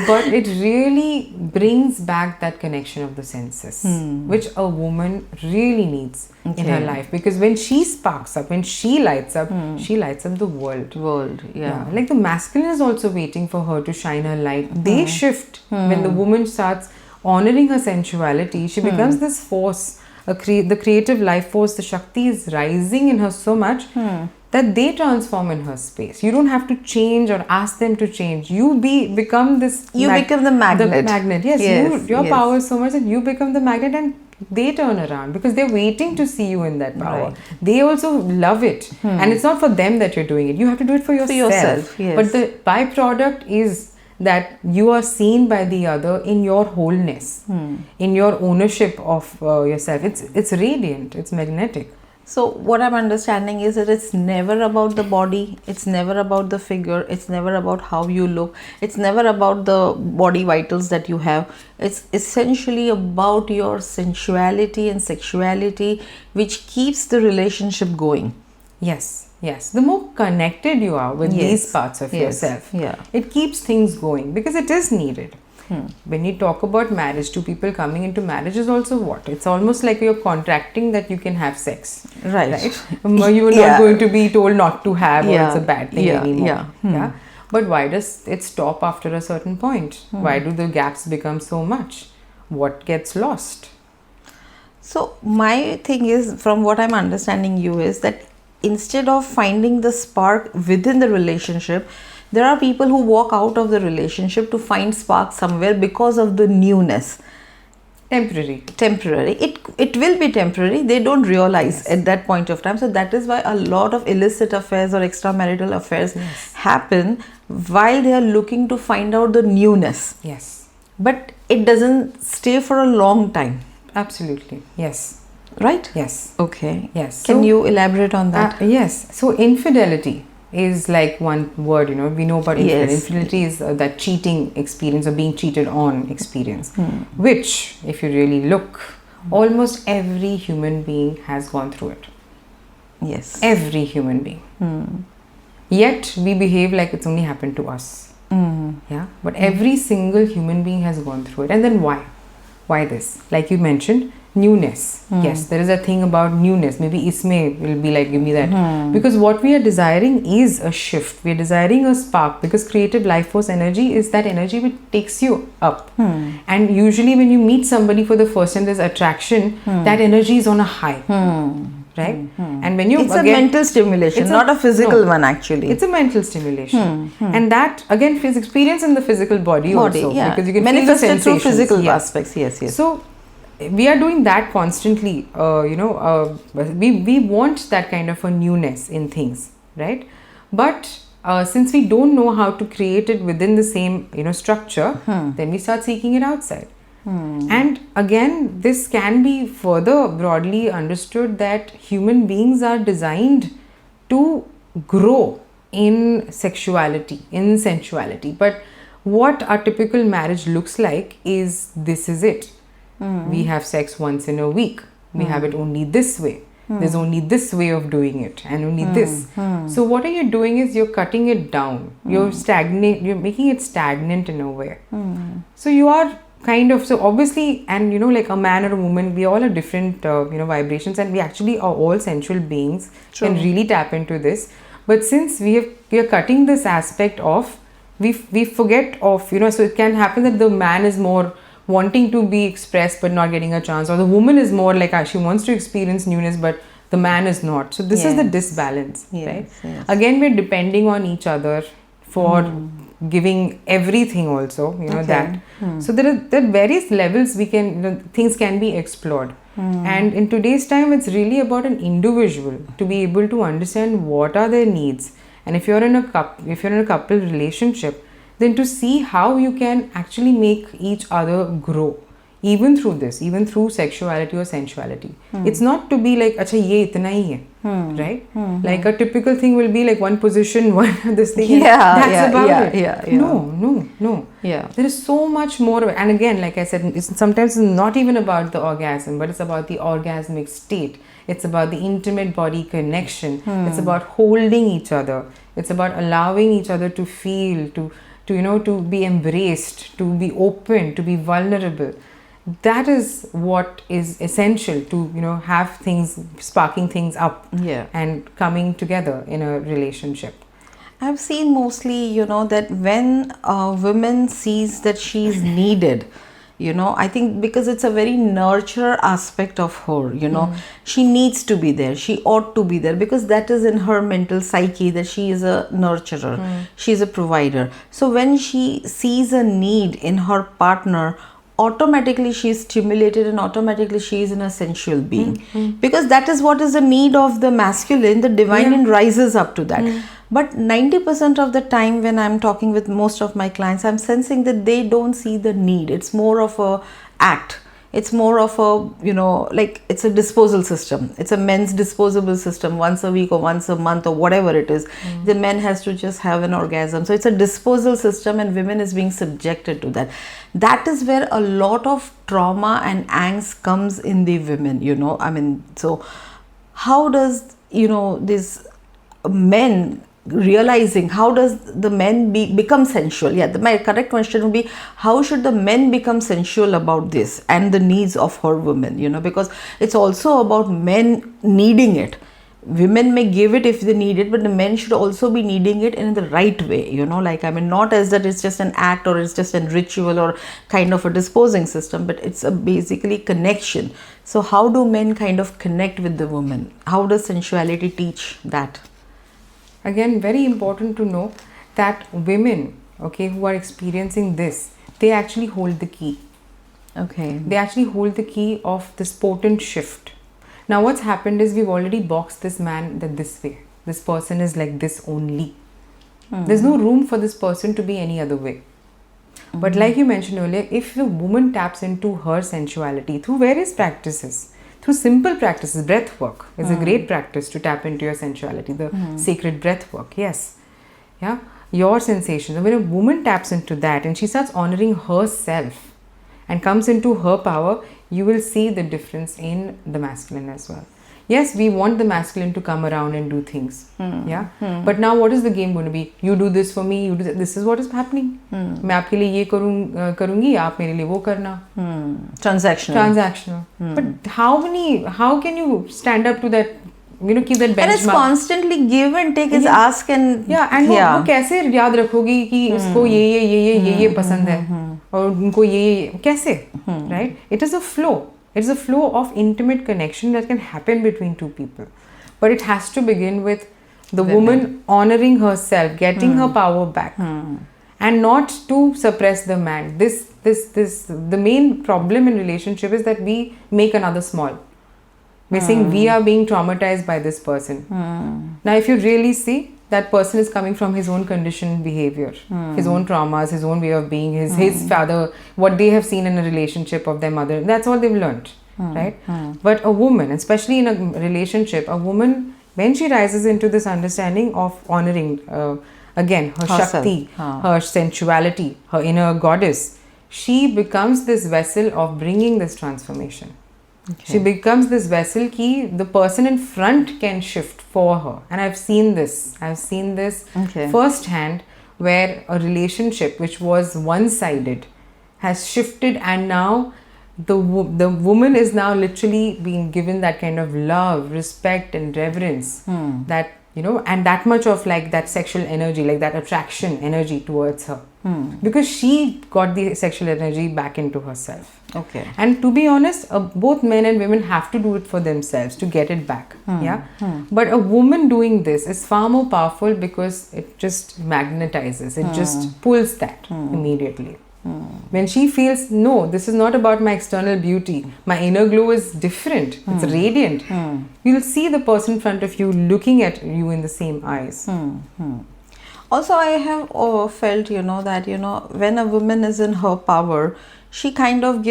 But it really brings back that connection of the senses, which a woman really needs in her life. Because when she sparks up, when she lights up the world. Yeah. Like the masculine is also waiting for her to shine her light. They shift when the woman starts honoring her sensuality. She becomes this force, the creative life force. The Shakti is rising in her so much that they transform in her space. You don't have to change or ask them to change. You become this. You become the magnet. The magnet, yes. Your power is so much that you become the magnet, and they turn around because they're waiting to see you in that power. Right. They also love it, and it's not for them that you're doing it. You have to do it for yourself. Yes. But the byproduct is that you are seen by the other in your wholeness, in your ownership of yourself. It's radiant. It's magnetic. So what I'm understanding is that it's never about the body, it's never about the figure, it's never about how you look, it's never about the body vitals that you have. It's essentially about your sensuality and sexuality, which keeps the relationship going. Yes. The more connected you are with these parts of yourself, it keeps things going, because it is needed. When you talk about marriage, two people coming into marriage is also what? It's almost like you're contracting that you can have sex. Right. You are not going to be told not to have, or it's a bad thing anymore. But why does it stop after a certain point? Why do the gaps become so much? What gets lost? So my thing is, from what I'm understanding you, is that instead of finding the spark within the relationship, there are people who walk out of the relationship to find spark somewhere because of the newness. Temporary. It will be temporary. They don't realize at that point of time. So that is why a lot of illicit affairs or extramarital affairs happen while they are looking to find out the newness. Yes. But it doesn't stay for a long time. Absolutely. Yes. Right? Yes. Okay. Yes. Can you elaborate on that? Yes. So infidelity is like one word, we know about infidelity. Yes. Infidelity is that cheating experience or being cheated on experience, which, if you really look, almost every human being has gone through it. Yes. Every human being. Yet we behave like it's only happened to us. Yeah. But every single human being has gone through it. And then why? Why this? Like you mentioned, newness. Yes, there is a thing about newness. Maybe Isme will be like, give me that. Because what we are desiring is a shift. We are desiring a spark, because creative life force energy is that energy which takes you up. And usually when you meet somebody for the first time, there's attraction. That energy is on a high. Right? And when you it's a mental stimulation, not a physical one actually. It's a mental stimulation. And that again is experience in the physical body also. Because you can manifest feel the it through sensations. physical aspects. Yes. So we are doing that constantly. We want that kind of a newness in things, right? But since we don't know how to create it within the same structure, then we start seeking it outside. And again, this can be further broadly understood that human beings are designed to grow in sexuality, in sensuality. But what our typical marriage looks like is, this is it. We have sex once in a week. We have it only this way. There's only this way of doing it, and only this. So what are you doing is you're cutting it down. You're making it stagnant in a way. So you are kind of, so obviously, and like a man or a woman, we all have different vibrations, and we actually are all sensual beings. Can really tap into this. But since we are cutting this aspect off, we forget of, so it can happen that the man is more wanting to be expressed but not getting a chance, or the woman is more like she wants to experience newness but the man is not. So this is the disbalance, right? Again, we're depending on each other for giving everything also, that. So there are various levels we can, things can be explored. And in today's time, it's really about an individual to be able to understand what are their needs. And if you're in a couple relationship, then to see how you can actually make each other grow, even through this, even through sexuality or sensuality. It's not to be like, acha ye itna hi hai, right? Like a typical thing will be like one position, one this thing. That's about it. No. There is so much more. And again, like I said, sometimes it's not even about the orgasm, but it's about the orgasmic state. It's about the intimate body connection. It's about holding each other. It's about allowing each other to feel, to be embraced, to be open, to be vulnerable. That is what is essential to, have things, sparking things up and coming together in a relationship. I've seen mostly, that when a woman sees that she's needed, I think because it's a very nurturer aspect of her, she needs to be there. She ought to be there because that is in her mental psyche, that she is a nurturer. She's a provider. So when she sees a need in her partner, automatically she is stimulated and automatically she is in a sensual being. Because that is what is the need of the masculine. The divine rises up to that. But 90% of the time when I'm talking with most of my clients, I'm sensing that they don't see the need. It's more of a act. It's more of a, like it's a disposal system. It's a men's disposable system. Once a week or once a month or whatever it is, the man has to just have an orgasm. So it's a disposal system and women is being subjected to that. That is where a lot of trauma and angst comes in the women, so how does, this men realizing, how does the men become sensual? My correct question would be, how should the men become sensual about this and the needs of her women, because it's also about men needing it. women may give it if they need it, but the men should also be needing it in the right way, like, I mean, not as that it's just an act or it's just a ritual or kind of a disposing system, but it's a basically connection. So how do men kind of connect with the woman? How does sensuality teach that? Again, very important to know that women, okay, who are experiencing this, they actually hold the key. Okay. They actually hold the key of this potent shift. Now what's happened is we've already boxed this man that this way. This person is like this only. There's no room for this person to be any other way. But like you mentioned earlier, if the woman taps into her sensuality through various practices, through simple practices, breath work is a great practice to tap into your sensuality, the sacred breath work, yes. Yeah, your sensations. When a woman taps into that and she starts honoring herself and comes into her power, you will see the difference in the masculine as well. Yes, we want the masculine to come around and do things. Yeah. But now what is the game going to be? You do this for me, you do this is what is happening. मैं आपके लिए ये करूँगी, आप मेरे लिए वो करना. Transactional. But how can you stand up to that, keep that benchmark? And it's constantly give and take, is ask and वो कैसे याद रखोगी कि इसको ये पसंद है और उनको ये कैसे, right? It is a flow. It's a flow of intimate connection that can happen between two people. But it has to begin with the woman honoring herself, getting her power back, and not to suppress the man. The main problem in relationship is that we make another small. We're saying we are being traumatized by this person. Now, if you really see, that person is coming from his own conditioned behavior, his own traumas, his own way of being, his father, what they have seen in a relationship of their mother. That's all they've learned, right? But a woman, especially in a relationship, a woman, when she rises into this understanding of honoring, again, her Shakti, her sensuality, her inner goddess, she becomes this vessel of bringing this transformation. Okay. She becomes this vessel ki the person in front can shift for her. And I've seen this firsthand, where a relationship which was one-sided has shifted, and now the woman is now literally being given that kind of love, respect and reverence, that, and that much of like that sexual energy, like that attraction energy towards her. Because she got the sexual energy back into herself. Okay. And to be honest, both men and women have to do it for themselves to get it back. But a woman doing this is far more powerful because it just magnetizes. It just pulls that immediately. When she feels, no, this is not about my external beauty. My inner glow is different. It's radiant. You'll see the person in front of you looking at you in the same eyes. Also, I have felt, that, when a woman is in her power, she kind of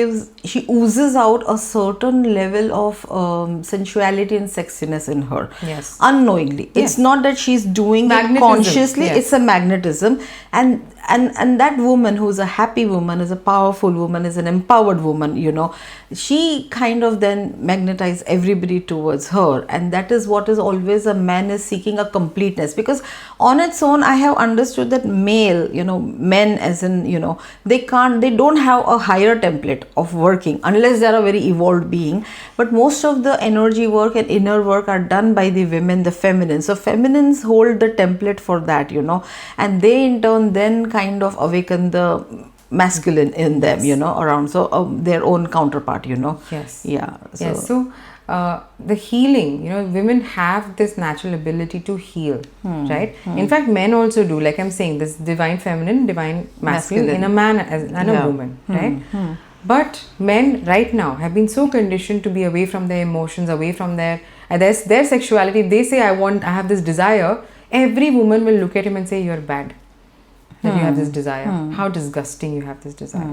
she oozes out a certain level of sensuality and sexiness in her. Yes. Unknowingly. Yes. It's not that she's doing it consciously. Yes. It's a magnetism. And that woman who's a happy woman, is a powerful woman, is an empowered woman, she kind of then magnetizes everybody towards her. And that is what is always a man is seeking, a completeness. Because on its own, I have understood that male, men as in, they don't have a higher template of working unless they are a very evolved being. But most of the energy work and inner work are done by the women, the feminine. So feminines hold the template for that, and they in turn then kind of awaken the masculine in them, around. So their own counterpart, Yes. Yeah. So. Yes. So the healing, women have this natural ability to heal, right? In fact, men also do. Like I'm saying, this divine feminine, divine masculine in a man and a woman, right? But men right now have been so conditioned to be away from their emotions, away from their sexuality. If they say, I have this desire, every woman will look at him and say, you're bad. That you have this desire. How disgusting you have this desire.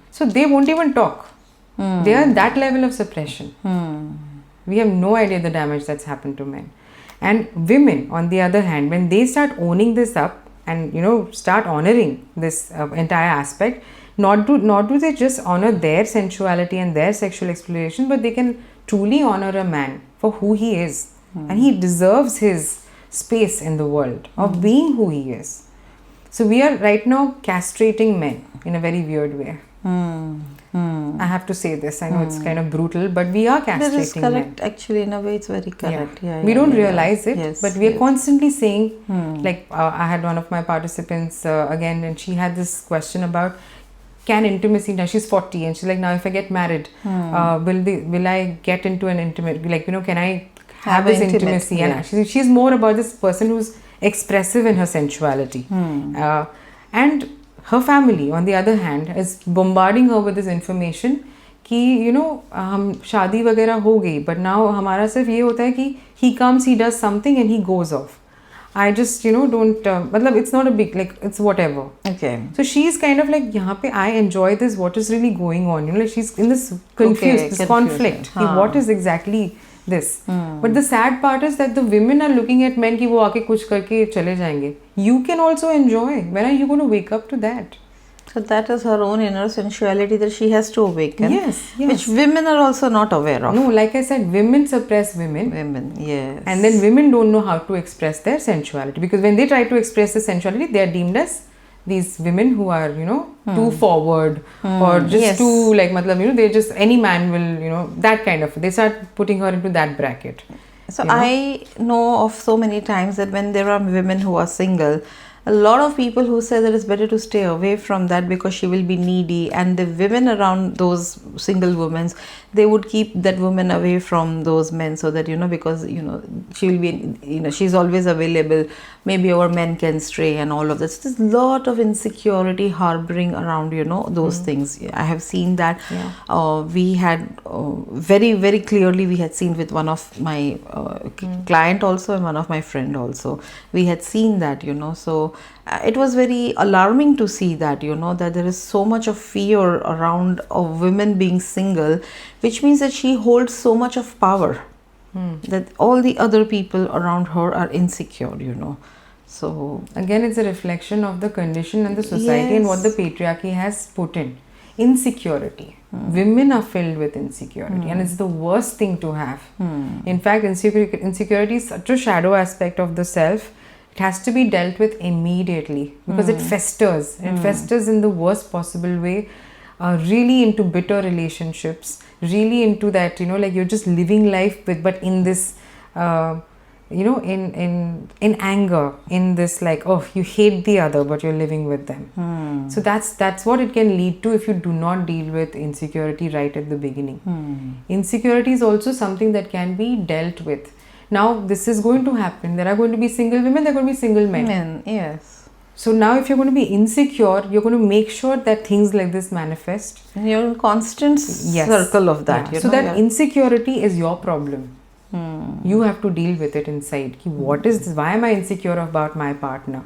So they won't even talk. They are in that level of suppression. We have no idea the damage that's happened to men. And women, on the other hand, when they start owning this up and start honoring this entire aspect, not do they just honor their sensuality and their sexual exploration, but they can truly honor a man for who he is. And he deserves his space in the world of being who he is. So we are right now castrating men in a very weird way. I have to say this. I know it's kind of brutal, but we are castrating That is correct. men. Actually, in a way, it's very correct. Yeah, We yeah, don't yeah, realize it, Yes, but we are yes. constantly saying, like I had one of my participants again, and she had this question about, can intimacy, now she's 40 and she's like, now if I get married, will I get into an intimate, like, can I have this intimate, intimacy? yeah. And she's more about this person who's expressive in her sensuality. And her family, on the other hand, is bombarding her with this information कि हम शादी वगैरह हो गई, but now हमारा सिर्फ ये होता है कि he comes, he does something and he goes off. I just don't मतलब it's not a big, like, it's whatever. Okay. So she's kind of like, यहाँ पे I enjoy this, what is really going on, like she's in this confused, this conflict कि what is exactly this. But the sad part is that the women are looking at men कि वो आके कुछ करके चले जाएंगे. You can also enjoy. When are you going to wake up to that? So that is her own inner sensuality that she has to awaken. Yes, yes. Which women are also not aware of. No, like I said, women suppress women. Women, yes. And then women don't know how to express their sensuality. Because when they try to express the sensuality, they are deemed as these women who are, too forward or just Yes. too, like, matlab, they just, any man will, that kind of, they start putting her into that bracket. So I know of so many times that when there are women who are single, a lot of people who say that it's better to stay away from that because she will be needy, and the women around those single women, they would keep that woman away from those men so that because she will be she's always available, maybe our men can stray and all of this. There's a lot of insecurity harboring around those things. I have seen that. We had very, very clearly, we had seen with one of my client also and one of my friend also, we had seen that so it was very alarming to see that that there is so much of fear around of women being single, which means that she holds so much of power that all the other people around her are insecure. So again, it's a reflection of the condition and the society and what the patriarchy has put in. Insecurity. Women are filled with insecurity, and it's the worst thing to have. In fact, insecurity is such a shadow aspect of the self. It has to be dealt with immediately because it festers. It festers in the worst possible way, really into bitter relationships, really into that, like you're just living life with, but in this, in anger, in this, like, oh, you hate the other, but you're living with them. So that's what it can lead to if you do not deal with insecurity right at the beginning. Insecurity is also something that can be dealt with. Now, this is going to happen. There are going to be single women, there are going to be single men. Yes. So now if you're going to be insecure, you're going to make sure that things like this manifest. And you're in constant circle of that. So that insecurity is your problem. You have to deal with it inside. What is this? Why am I insecure about my partner?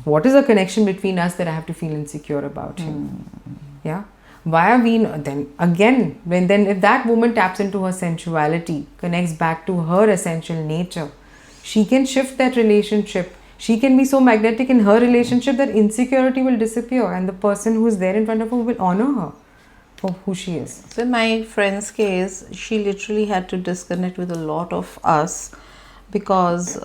What is the connection between us that I have to feel insecure about him? Yeah. Why are we then again if that woman taps into her sensuality, connects back to her essential nature, she can shift that relationship. She can be so magnetic in her relationship that insecurity will disappear, and the person who is there in front of her will honor her for who she is. So in my friend's case, she literally had to disconnect with a lot of us because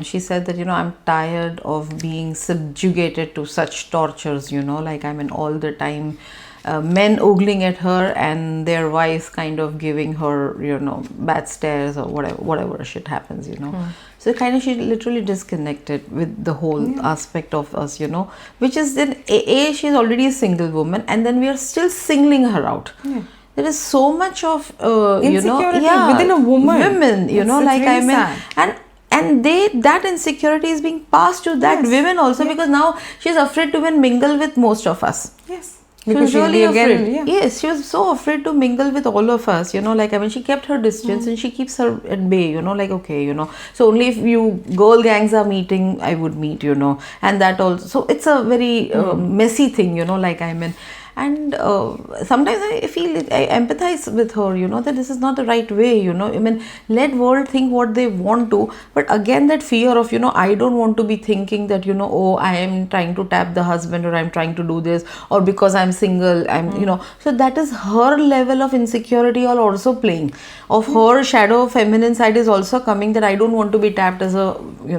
she said that I'm tired of being subjugated to such tortures, like all the time men ogling at her and their wives kind of giving her bad stares or whatever shit happens. So kind of she literally disconnected with the whole aspect of us, which is then she's already a single woman, and then we are still singling her out. There is so much of insecurity within a woman. Women, it's like really sad. and that insecurity is being passed to that women also, because now she's afraid to even mingle with most of us. Yes. She was really afraid. Yeah. Yes, she was so afraid to mingle with all of us, she kept her distance and she keeps her at bay, okay, so only if you girl gangs are meeting, I would meet, and that also, so it's a very messy thing, and sometimes I feel I empathize with her, that this is not the right way, let world think what they want to, but again that fear of, I don't want to be thinking that, oh, I am trying to tap the husband, or I'm trying to do this, or because I'm single, I'm, so that is her level of insecurity all also playing, of her shadow feminine side is also coming, that I don't want to be tapped as a,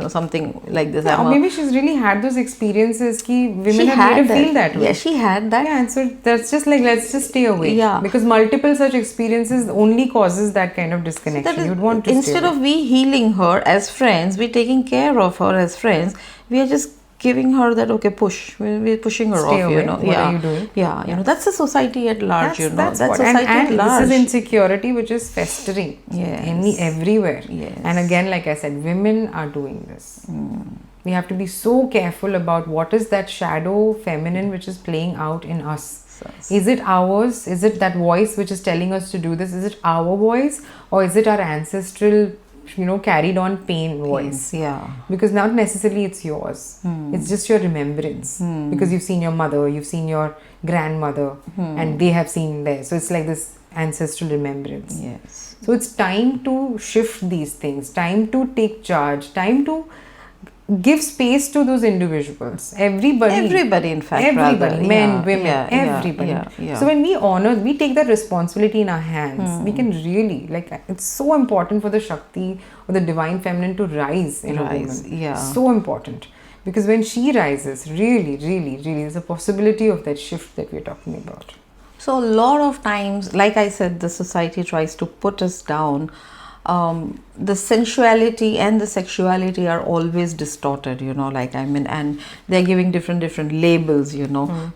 something like this. Or maybe she's really had those experiences, women have made her feel that way. Yeah, she had that. Yeah, and so that's just like, let's just stay away. Yeah. Because multiple such experiences only causes that kind of disconnection. That is, You'd want to instead of we healing her as friends, we taking care of her as friends, we are just giving her that, okay, push. We're pushing her Stay off, away. you know. What yeah. are you doing? Yeah, you know, that's the society at large, you know. That's what. society And at large. this is insecurity which is festering everywhere. Yes. And again, like I said, women are doing this. We have to be so careful about what is that shadow feminine which is playing out in us. Is it ours? Is it that voice which is telling us to do this? Is it our voice, or is it our ancestral, carried on pain voice? Yeah. Because not necessarily it's yours. It's just your remembrance. Because you've seen your mother, you've seen your grandmother, and they have seen theirs. So it's like this ancestral remembrance. Yes. So it's time to shift these things, time to take charge, time to give space to those individuals. Everybody in fact. Everybody, men, women, everybody. So when we honor, we take that responsibility in our hands. We can really, it's so important for the Shakti or the divine feminine to rise in a woman. Yeah. So important. Because when she rises, really, really, really, there's a possibility of that shift that we're talking about. So a lot of times, like I said, the society tries to put us down. The sensuality and the sexuality are always distorted, and they're giving different labels,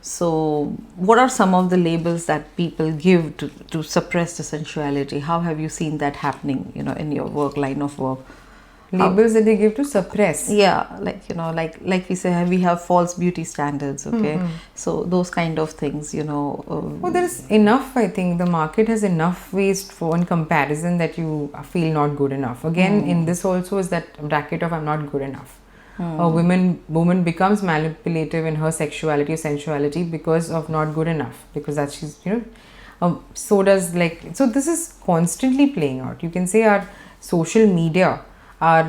So what are some of the labels that people give to suppress the sensuality? How have you seen that happening, in your line of work? Labels that they give to suppress. Yeah, like we say, we have false beauty standards, okay? So those kind of things, there is enough, I think. The market has enough ways for in comparison that you feel not good enough. Again, in this also is that bracket of I'm not good enough. A woman becomes manipulative in her sexuality or sensuality because of not good enough. Because that she's, so this is constantly playing out. You can say our social media, our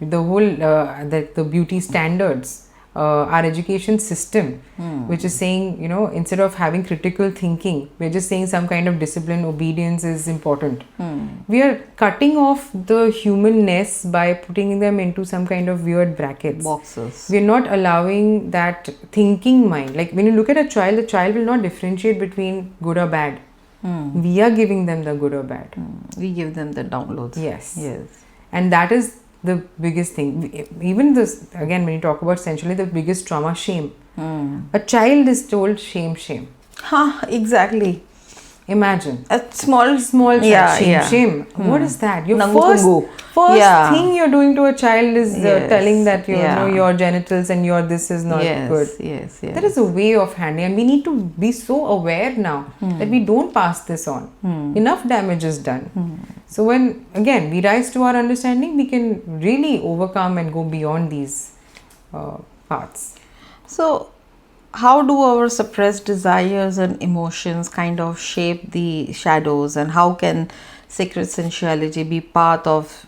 the whole the beauty standards, our education system, which is saying, instead of having critical thinking, we're just saying some kind of discipline, obedience is important. We are cutting off the humanness by putting them into some kind of weird brackets. Boxes. We're not allowing that thinking mind. Like when you look at a child, the child will not differentiate between good or bad. We are giving them the good or bad. We give them the downloads. Yes. Yes. And that is the biggest thing. Even this, again, when you talk about sensuality, the biggest trauma, shame. A child is told shame. Exactly. Imagine. A small child, shame. What is that? Your first thing you're doing to a child is telling that your genitals and your this is not good. Yes. There is a way of handling, and we need to be so aware now that we don't pass this on. Enough damage is done. So when, again, we rise to our understanding, we can really overcome and go beyond these paths. So how do our suppressed desires and emotions kind of shape the shadows, and how can sacred sensuality be part of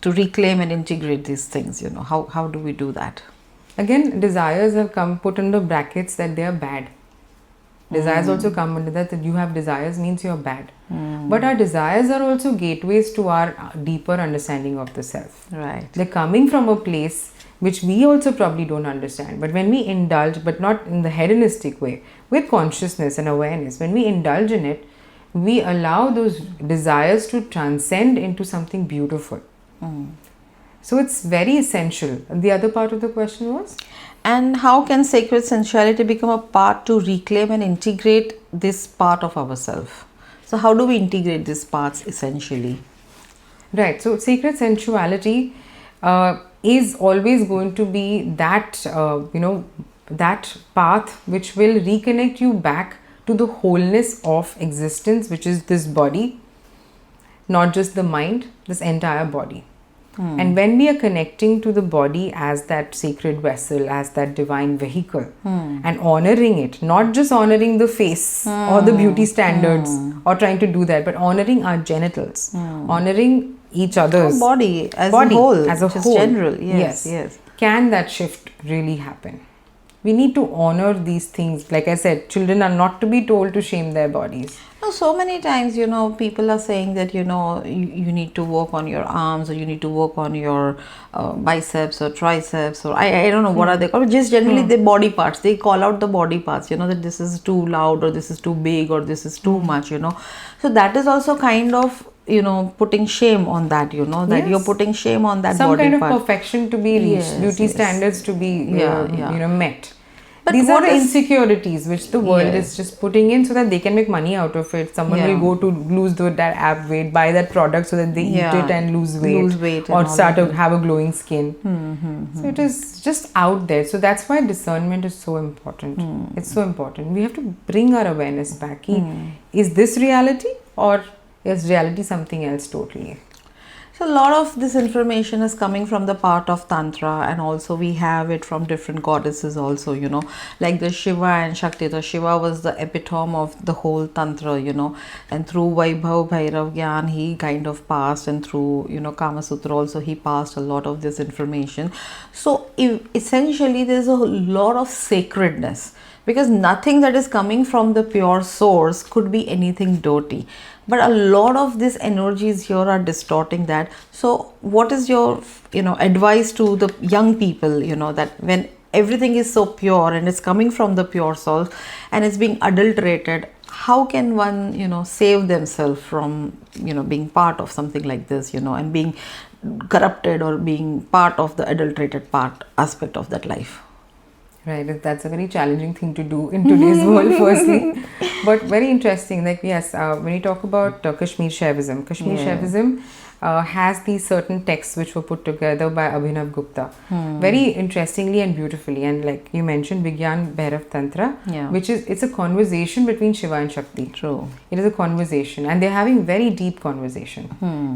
to reclaim and integrate these things? How do we do that? Again, desires have come put under brackets that they are bad. Desires also come under that you have desires means you're bad. But our desires are also gateways to our deeper understanding of the self. Right. They're coming from a place which we also probably don't understand. But when we indulge, but not in the hedonistic way, with consciousness and awareness, when we indulge in it, we allow those desires to transcend into something beautiful. So it's very essential. The other part of the question was? And how can sacred sensuality become a part to reclaim and integrate this part of ourselves? So how do we integrate these parts essentially? Right. So sacred sensuality is always going to be that, that path which will reconnect you back to the wholeness of existence, which is this body, not just the mind, this entire body. And when we are connecting to the body as that sacred vessel, as that divine vehicle, and honoring it, not just honoring the face or the beauty standards or trying to do that, but honoring our genitals, honoring each other's body as a whole, as a just whole. general. Yes. Can that shift really happen? we need to honor these things. Like I said, children are not to be told to shame their bodies. No, so many times, people are saying that, you need to work on your arms, or you need to work on your biceps or triceps, or I don't know what are they called. Just generally the body parts. They call out the body parts, that this is too loud, or this is too big, or this is too much, So that is also kind of, putting shame on that, that Yes. you're putting shame on that Some body kind of part. perfection to be reached, Yes, beauty yes. standards to be met. But These are what the is- insecurities which the world Yes. is just putting in so that they can make money out of it. Someone Yeah. will go to lose that ab weight, buy that product so that they eat Yeah. it and lose weight, Lose weight and or all start that. to have a glowing skin. So it is just out there. So that's why discernment is so important. It's so important. We have to bring our awareness back. Is this reality, or is reality something else totally? So a lot of this information is coming from the part of Tantra, and also we have it from different goddesses also, like the Shiva and Shakti. The Shiva was the epitome of the whole Tantra, and through Vaibhav, Bhairav, Gyan, he kind of passed, and through, Kama Sutra also he passed a lot of this information. So essentially there's a lot of sacredness, because nothing that is coming from the pure source could be anything dirty, but a lot of these energies here are distorting that. So what is your advice to the young people, that when everything is so pure and it's coming from the pure source and it's being adulterated, how can one save themselves from being part of something like this, and being corrupted or being part of the adulterated part aspect of that life? Right, that's a very challenging thing to do in today's world, firstly. But very interesting. Like, yes, when you talk about Kashmir Shaivism, Shaivism has these certain texts which were put together by Abhinav Gupta. Very interestingly and beautifully. And like you mentioned, Vigyan Bhairav Tantra, it's a conversation between Shiva and Shakti. True. It is a conversation, and they're having very deep conversation.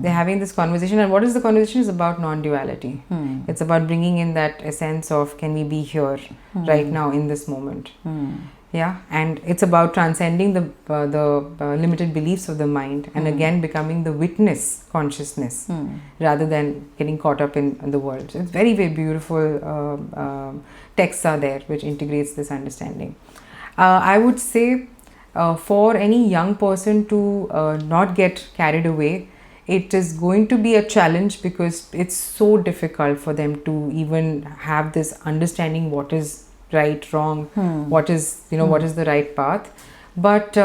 They're having this conversation, and what is the conversation? Is about non-duality. It's about bringing in that essence of, can we be here right now in this moment? Yeah, and it's about transcending the limited beliefs of the mind, and again becoming the witness consciousness rather than getting caught up in the world. So it's very, very beautiful texts are there which integrates this understanding. I would say for any young person to not get carried away, it is going to be a challenge, because it's so difficult for them to even have this understanding what is right, wrong, what is what is the right path. But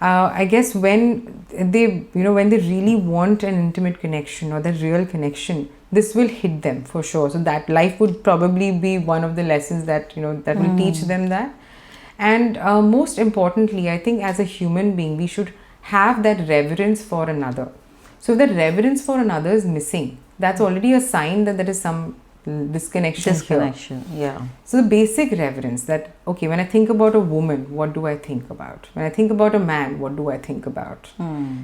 I guess when they really want an intimate connection or the real connection, this will hit them for sure. So that life would probably be one of the lessons that that will teach them that. And most importantly, I think as a human being, we should have that reverence for another. So if that reverence for another is missing, that's already a sign that there is some disconnection here. Yeah. So the basic reverence that, okay, when I think about a woman, what do I think about? When I think about a man, what do I think about?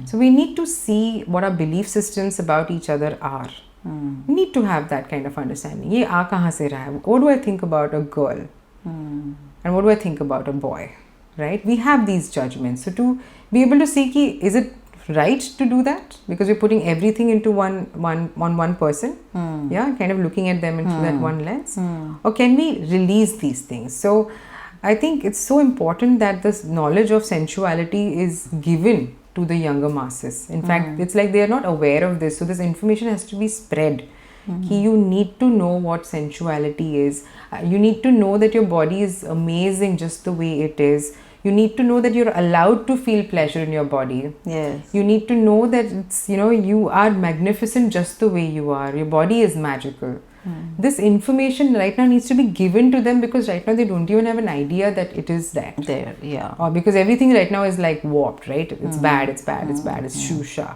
So we need to see what our belief systems about each other are. We need to have that kind of understanding. Ye aa kahan se raha hai? What do I think about a girl? And what do I think about a boy? Right? We have these judgments. So to be able to see ki, is it right to do that, because we're putting everything into one person, kind of looking at them into that one lens, or can we release these things? So I think it's so important that this knowledge of sensuality is given to the younger masses. In fact, it's like they are not aware of this, so this information has to be spread. You need to know what sensuality is. You need to know that your body is amazing just the way it is. You need to know that you're allowed to feel pleasure in your body. Yes. You need to know that it's, you are magnificent just the way you are. Your body is magical. This information right now needs to be given to them, because right now they don't even have an idea that it is that. There, yeah. Or because everything right now is like warped, right? It's bad, it's bad, it's bad, it's shusha.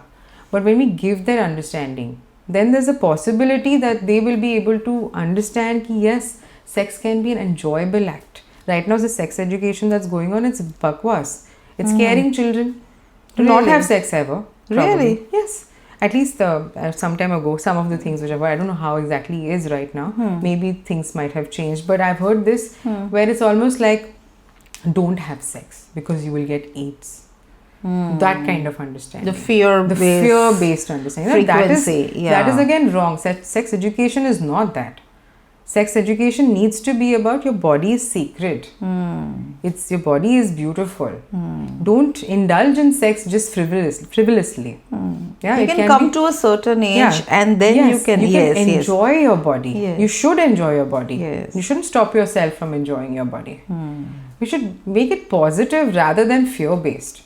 But when we give their understanding, then there's a possibility that they will be able to understand that yes, sex can be an enjoyable act. Right now, the sex education that's going on, it's bakwas. It's scaring children to not have sex ever. Probably. Really? Yes. At least some time ago, some of the things which I don't know how exactly is right now. Maybe things might have changed. But I've heard this where it's almost like, don't have sex because you will get AIDS. That kind of understanding. The fear-based understanding. frequency. That is again wrong. Sex education is not that. Sex education needs to be about your body is sacred. It's your body is beautiful. Don't indulge in sex just frivolously. Yeah, You it can come be, to a certain age yeah. and then Yes, you can enjoy your body. Yes. You should enjoy your body. Yes. You shouldn't stop yourself from enjoying your body. We should make it positive rather than fear-based.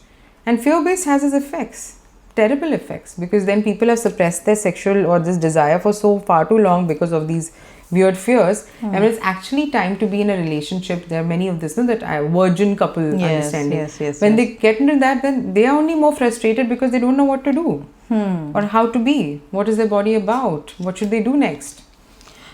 And fear-based has its effects, terrible effects, because then people have suppressed their sexual or this desire for so far too long because of these weird fears. And when it's actually time to be in a relationship, there are many of this, no, that virgin couple understanding. When they get into that, then they are only more frustrated because they don't know what to do or how to be. What is their body about? What should they do next?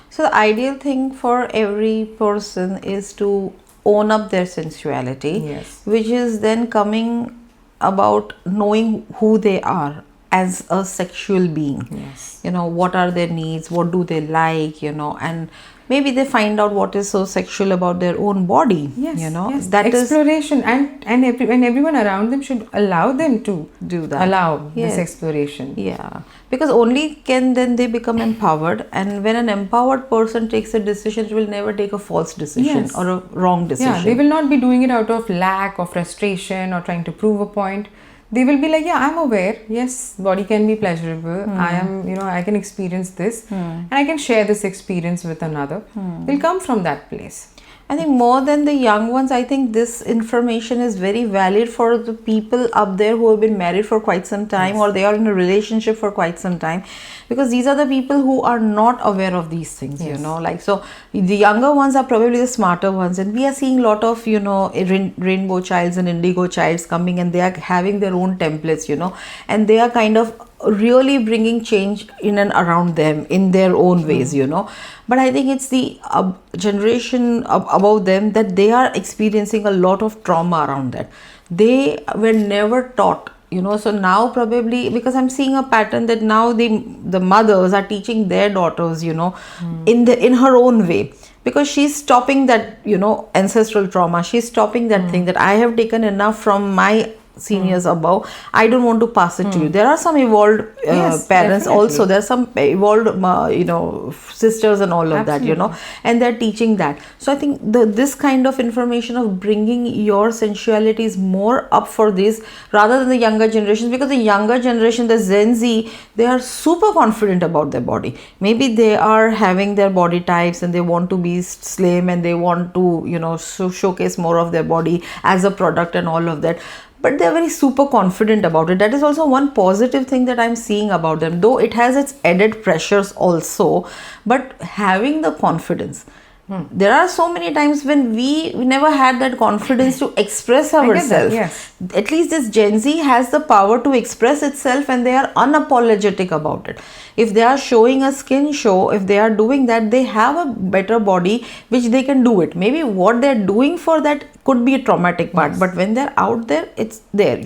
So the ideal thing for every person is to own up their sensuality, Yes. which is then coming about knowing who they are as a sexual being. Yes. You know, what are their needs, what do they like, you know, and maybe they find out what is so sexual about their own body. Yes, You know, yes. that is exploration, and everyone around them should allow them to do that. allow Yes. this exploration. Yeah, because only can then they become empowered, and when an empowered person takes a decision, it will never take a false decision Yes. or a wrong decision. Yeah, they will not be doing it out of lack or frustration or trying to prove a point. They will be like, yeah, I'm aware. Yes, body can be pleasurable. I am, I can experience this and I can share this experience with another. They'll come from that place. I think more than the young ones, I think this information is very valid for the people up there who have been married for quite some time or they are in a relationship for quite some time, because these are the people who are not aware of these things, you know, like, so the younger ones are probably the smarter ones, and we are seeing a lot of, rainbow childs and indigo childs coming, and they are having their own templates, and they are kind of really bringing change in and around them in their own ways, but I think it's the generation above them that they are experiencing a lot of trauma around that. They were never taught, so now probably, because I'm seeing a pattern that now the mothers are teaching their daughters, in her own way, because she's stopping that, ancestral trauma. She's stopping that thing that I have taken enough from my seniors above. I don't want to pass it to you. There are some evolved Yes, parents definitely. also. There are some evolved sisters and all of that, and they're teaching that. So I think this kind of information of bringing your sensuality is more up for this rather than the younger generations, because the younger generation, the Gen Z, they are super confident about their body. Maybe they are having their body types and they want to be slim and they want to showcase more of their body as a product and all of that, but they're very super confident about it. That is also one positive thing that I'm seeing about them, though it has its added pressures also. But having the confidence, there are so many times when we never had that confidence to express ourselves. Yes. At least this Gen Z has the power to express itself, and they are unapologetic about it. If they are showing a skin show, if they are doing that, they have a better body which they can do it. Maybe what they're doing for that could be a traumatic part, but when they're out there, it's there,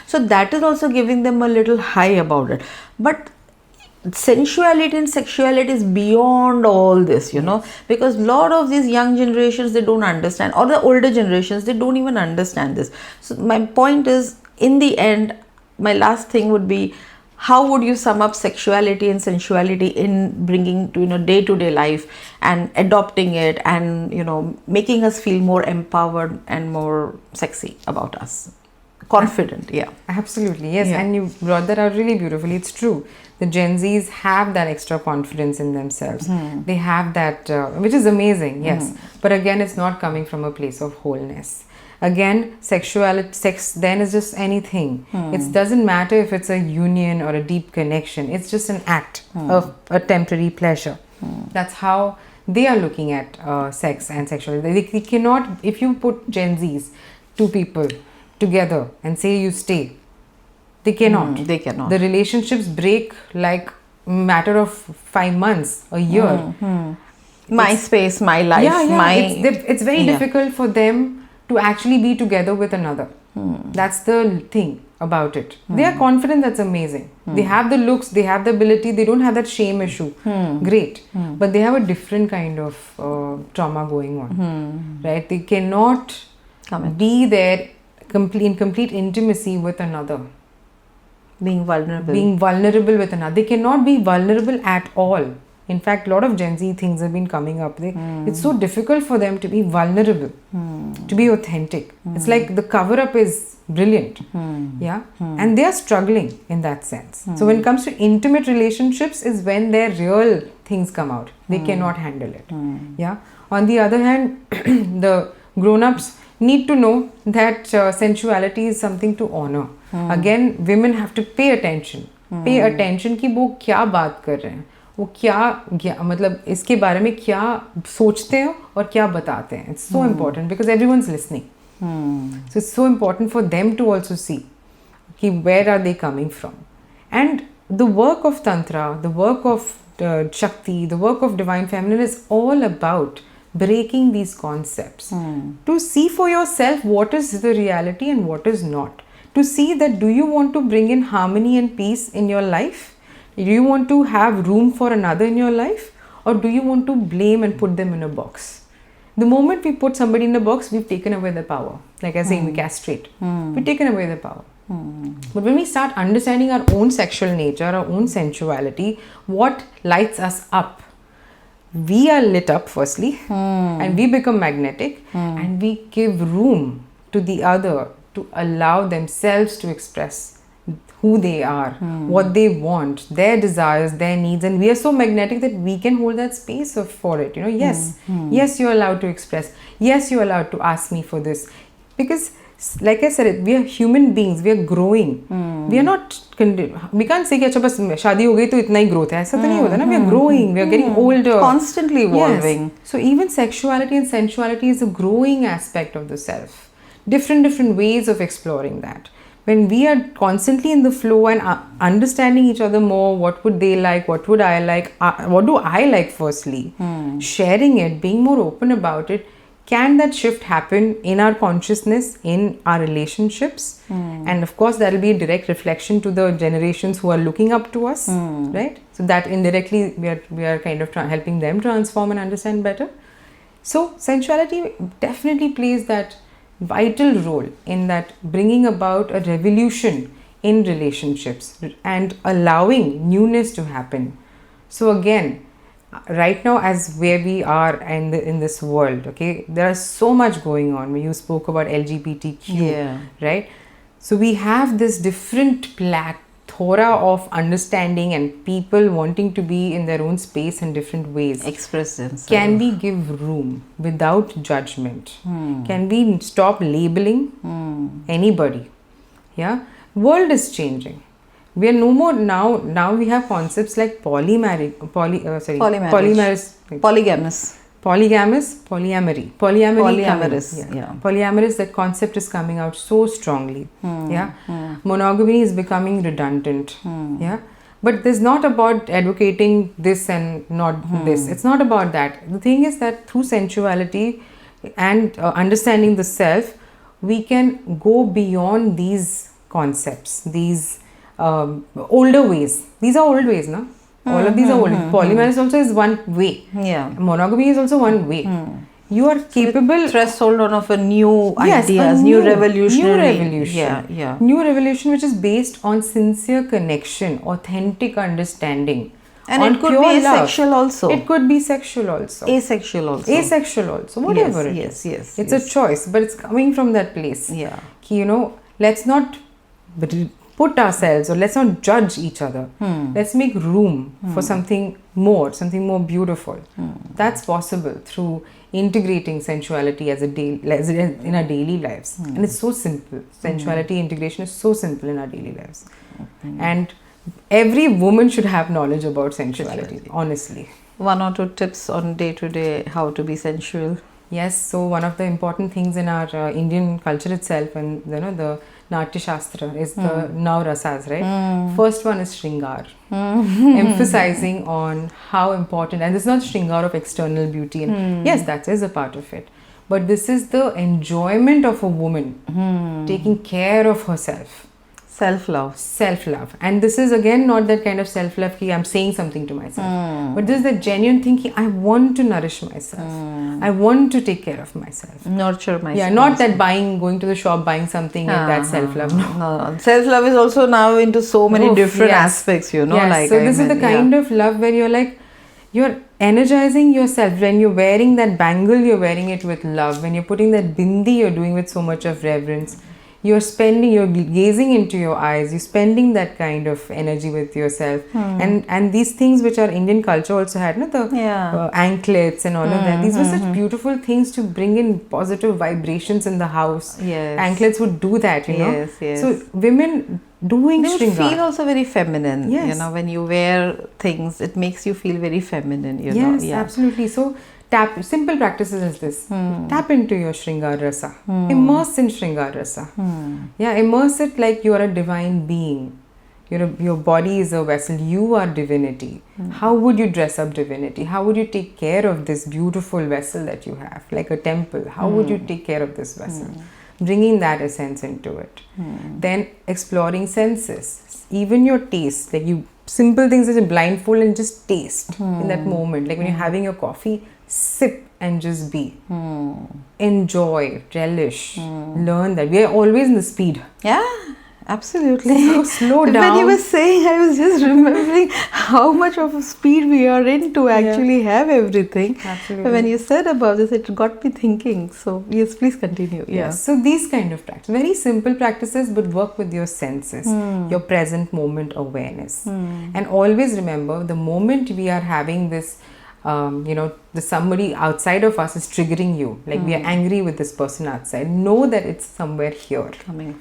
so that is also giving them a little high about it. But sensuality and sexuality is beyond all this, because a lot of these young generations, they don't understand, or the older generations, they don't even understand this. So my point is, in the end, my last thing would be, how would you sum up sexuality and sensuality in bringing to day-to-day life and adopting it and making us feel more empowered and more sexy about us, confident? Yeah, Absolutely, yes. Yeah. And you brought that out really beautifully. It's true. The Gen Zs have that extra confidence in themselves. They have that, which is amazing, yes. But again, it's not coming from a place of wholeness. Again, sex then is just anything. It doesn't matter if it's a union or a deep connection. It's just an act of a temporary pleasure. That's how they are looking at sex and sexuality. They cannot, if you put Gen Zs, two people together and say you stay, they cannot. They cannot. The relationships break like matter of 5 months, a year. My space, my life, It's very difficult for them to actually be together with another. That's the thing about it. They are confident, that's amazing. They have the looks, they have the ability, they don't have that shame issue. Great. But they have a different kind of trauma going on. Right? They cannot be there in complete intimacy with another. Being vulnerable. Being vulnerable with another. They cannot be vulnerable at all. In fact, a lot of Gen Z things have been coming up. It's so difficult for them to be vulnerable, to be authentic. It's like the cover up is brilliant. Yeah. And they are struggling in that sense. So when it comes to intimate relationships is when their real things come out. They cannot handle it. Yeah. On the other hand, the grown-ups need to know that sensuality is something to honor. Again, women have to pay attention. Pay attention कि वो क्या बात कर रहे हैं, वो क्या मतलब इसके बारे में क्या सोचते हैं और क्या बताते हैं. It's so important because everyone's listening. So it's so important for them to also see कि where are they coming from. And the work of Tantra, the work of Shakti, the work of Divine Feminine is all about breaking these concepts. To see for yourself what is the reality and what is not. To see that do you want to bring in harmony and peace in your life? Do you want to have room for another in your life? Or do you want to blame and put them in a box? The moment we put somebody in a box, we've taken away their power. Like I say, we castrate. We've taken away their power. But when we start understanding our own sexual nature, our own sensuality, what lights us up, we are lit up firstly, and we become magnetic, and we give room to the other to allow themselves to express who they are, what they want, their desires, their needs, and we are so magnetic that we can hold that space for it. Yes, you're allowed to express. Yes, you're allowed to ask me for this, because like I said, we are human beings. We are growing. We are not. We can't say कि अच्छा बस शादी हो गई तो इतना ही growth है. ऐसा तो नहीं होता ना. We are growing. We are getting older. Constantly evolving. Yes. So even sexuality and sensuality is a growing aspect of the self. Different ways of exploring that. When we are constantly in the flow and understanding each other more, what would they like, what would I like, what do I like firstly, sharing it, being more open about it, can that shift happen in our consciousness, in our relationships? And of course, that will be a direct reflection to the generations who are looking up to us, right? So that indirectly, we are kind of helping them transform and understand better. So sensuality definitely plays that vital role in that bringing about a revolution in relationships and allowing newness to happen. So again, right now as where we are in this world, okay, there is so much going on. You spoke about LGBTQ, right? So we have this different plethora of understanding and people wanting to be in their own space in different ways. Express themselves. Can we give room without judgment? Can we stop labeling anybody? Yeah, world is changing. We are no more now we have concepts like polyamory, polyamorous. That concept is coming out so strongly. Monogamy is becoming redundant. But it's not about advocating this and not this. It's not about that. The thing is that through sensuality and understanding the self, we can go beyond these concepts, these older ways. These are old ways, no? All of these are old. Polyamorous also is one way. Monogamy is also one way. You are capable. Threshold of a new ideas, new revolution. New revolution which is based on sincere connection, authentic understanding. And it could be asexual also. It could be sexual also. Asexual also. Asexual also. Whatever it is. It's a choice, but it's coming from that place. Let's not put ourselves, or let's not judge each other. Let's make room for something more beautiful. That's possible through integrating sensuality as in our daily lives. And it's so simple. Sensuality integration is so simple in our daily lives. And every woman should have knowledge about sensuality, honestly. 1 or 2 tips on day-to-day how to be sensual. Yes, so one of the important things in our Indian culture itself, and the Natya Shastra is the Nav Rasas, right? First one is Shringar, emphasizing on how important, and this is not Shringar of external beauty, and yes, that is a part of it, but this is the enjoyment of a woman taking care of herself. Self-love. And this is again not that kind of self-love ki I'm saying something to myself. But this is the genuine thing ki I want to nourish myself. I want to take care of myself. Nurture myself. Yeah, not that going to the shop, buying something like that self-love. No. Self-love is also now into so many different aspects, Yes. Like so this is the kind of love where you're like, you're energizing yourself. When you're wearing that bangle, you're wearing it with love. When you're putting that bindi, you're doing with so much of reverence. You're gazing into your eyes, you're spending that kind of energy with yourself. And these things which our Indian culture also had, no, the anklets and all of that, these were such beautiful things to bring in positive vibrations in the house. Yes. Anklets would do that, you know. Yes, yes. So women doing They would Shringar. feel also very feminine. Yes. You know, when you wear things, it makes you feel very feminine, you know. Yes, Yeah. absolutely. So simple practices is this. Tap into your Shringar Rasa. Immerse in Shringar Rasa. Yeah, immerse it like you are a divine being. Your body is a vessel. You are divinity. How would you dress up divinity? How would you take care of this beautiful vessel that you have? Like a temple. How would you take care of this vessel? Bringing that essence into it. Then exploring senses. Even your taste. Like simple things as a blindfold and just taste in that moment. Like when you're having your coffee, sip and just be. Enjoy, relish, learn that. We are always in the speed. Yeah, absolutely. So slow down. When you were saying, I was just remembering how much of a speed we are in to actually have everything. Absolutely. When you said about this, it got me thinking. So yes, please continue. Yes. So these kind of practices, very simple practices, but work with your senses, your present moment awareness. And always remember, the moment we are having this, the somebody outside of us is triggering you, like we are angry with this person outside, know that it's somewhere here.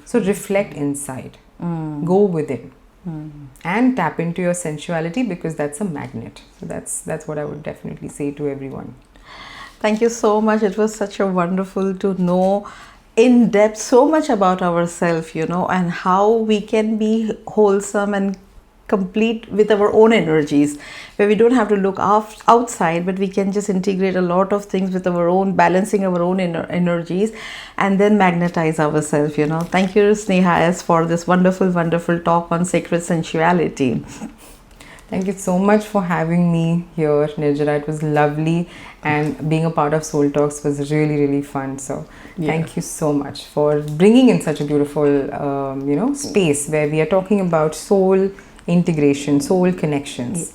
So reflect inside, go within, and tap into your sensuality, because that's a magnet. So that's what I would definitely say to everyone. Thank you so much. It was such a wonderful to know in depth so much about ourselves, you know, and how we can be wholesome and complete with our own energies, where we don't have to look outside, but we can just integrate a lot of things with our own, balancing our own energies, and then magnetize ourselves, you know. Thank you, Sneha S, for this wonderful talk on sacred sensuality. Thank you so much for having me here, Nirjara. It was lovely, and being a part of Soul Talks was really fun. So thank you so much for bringing in such a beautiful space where we are talking about soul integration, soul connections.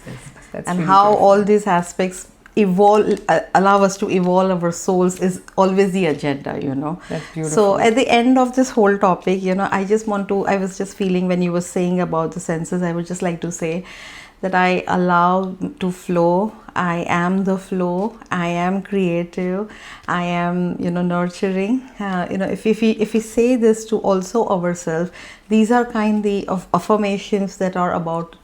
That's and really how beautiful. all these aspects evolve, allow us to evolve our souls is always the agenda, you know. That's beautiful. So at the end of this whole topic, you know, I was just feeling when you were saying about the senses, I would just like to say that I allow to flow. I am the flow. I am creative. I am, nurturing. If we say this to also ourselves, these are kind of affirmations that are about,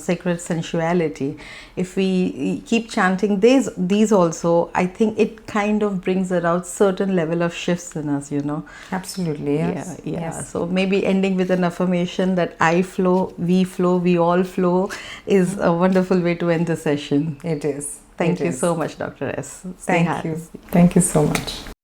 sacred sensuality. If we keep chanting these also, I think it kind of brings about certain level of shifts in us, you know. Absolutely, yes. Yeah. Yes. So maybe ending with an affirmation that I flow, we all flow is a wonderful way to end the session. It is. Thank you so much, Dr. S. Thank you. Thank you so much.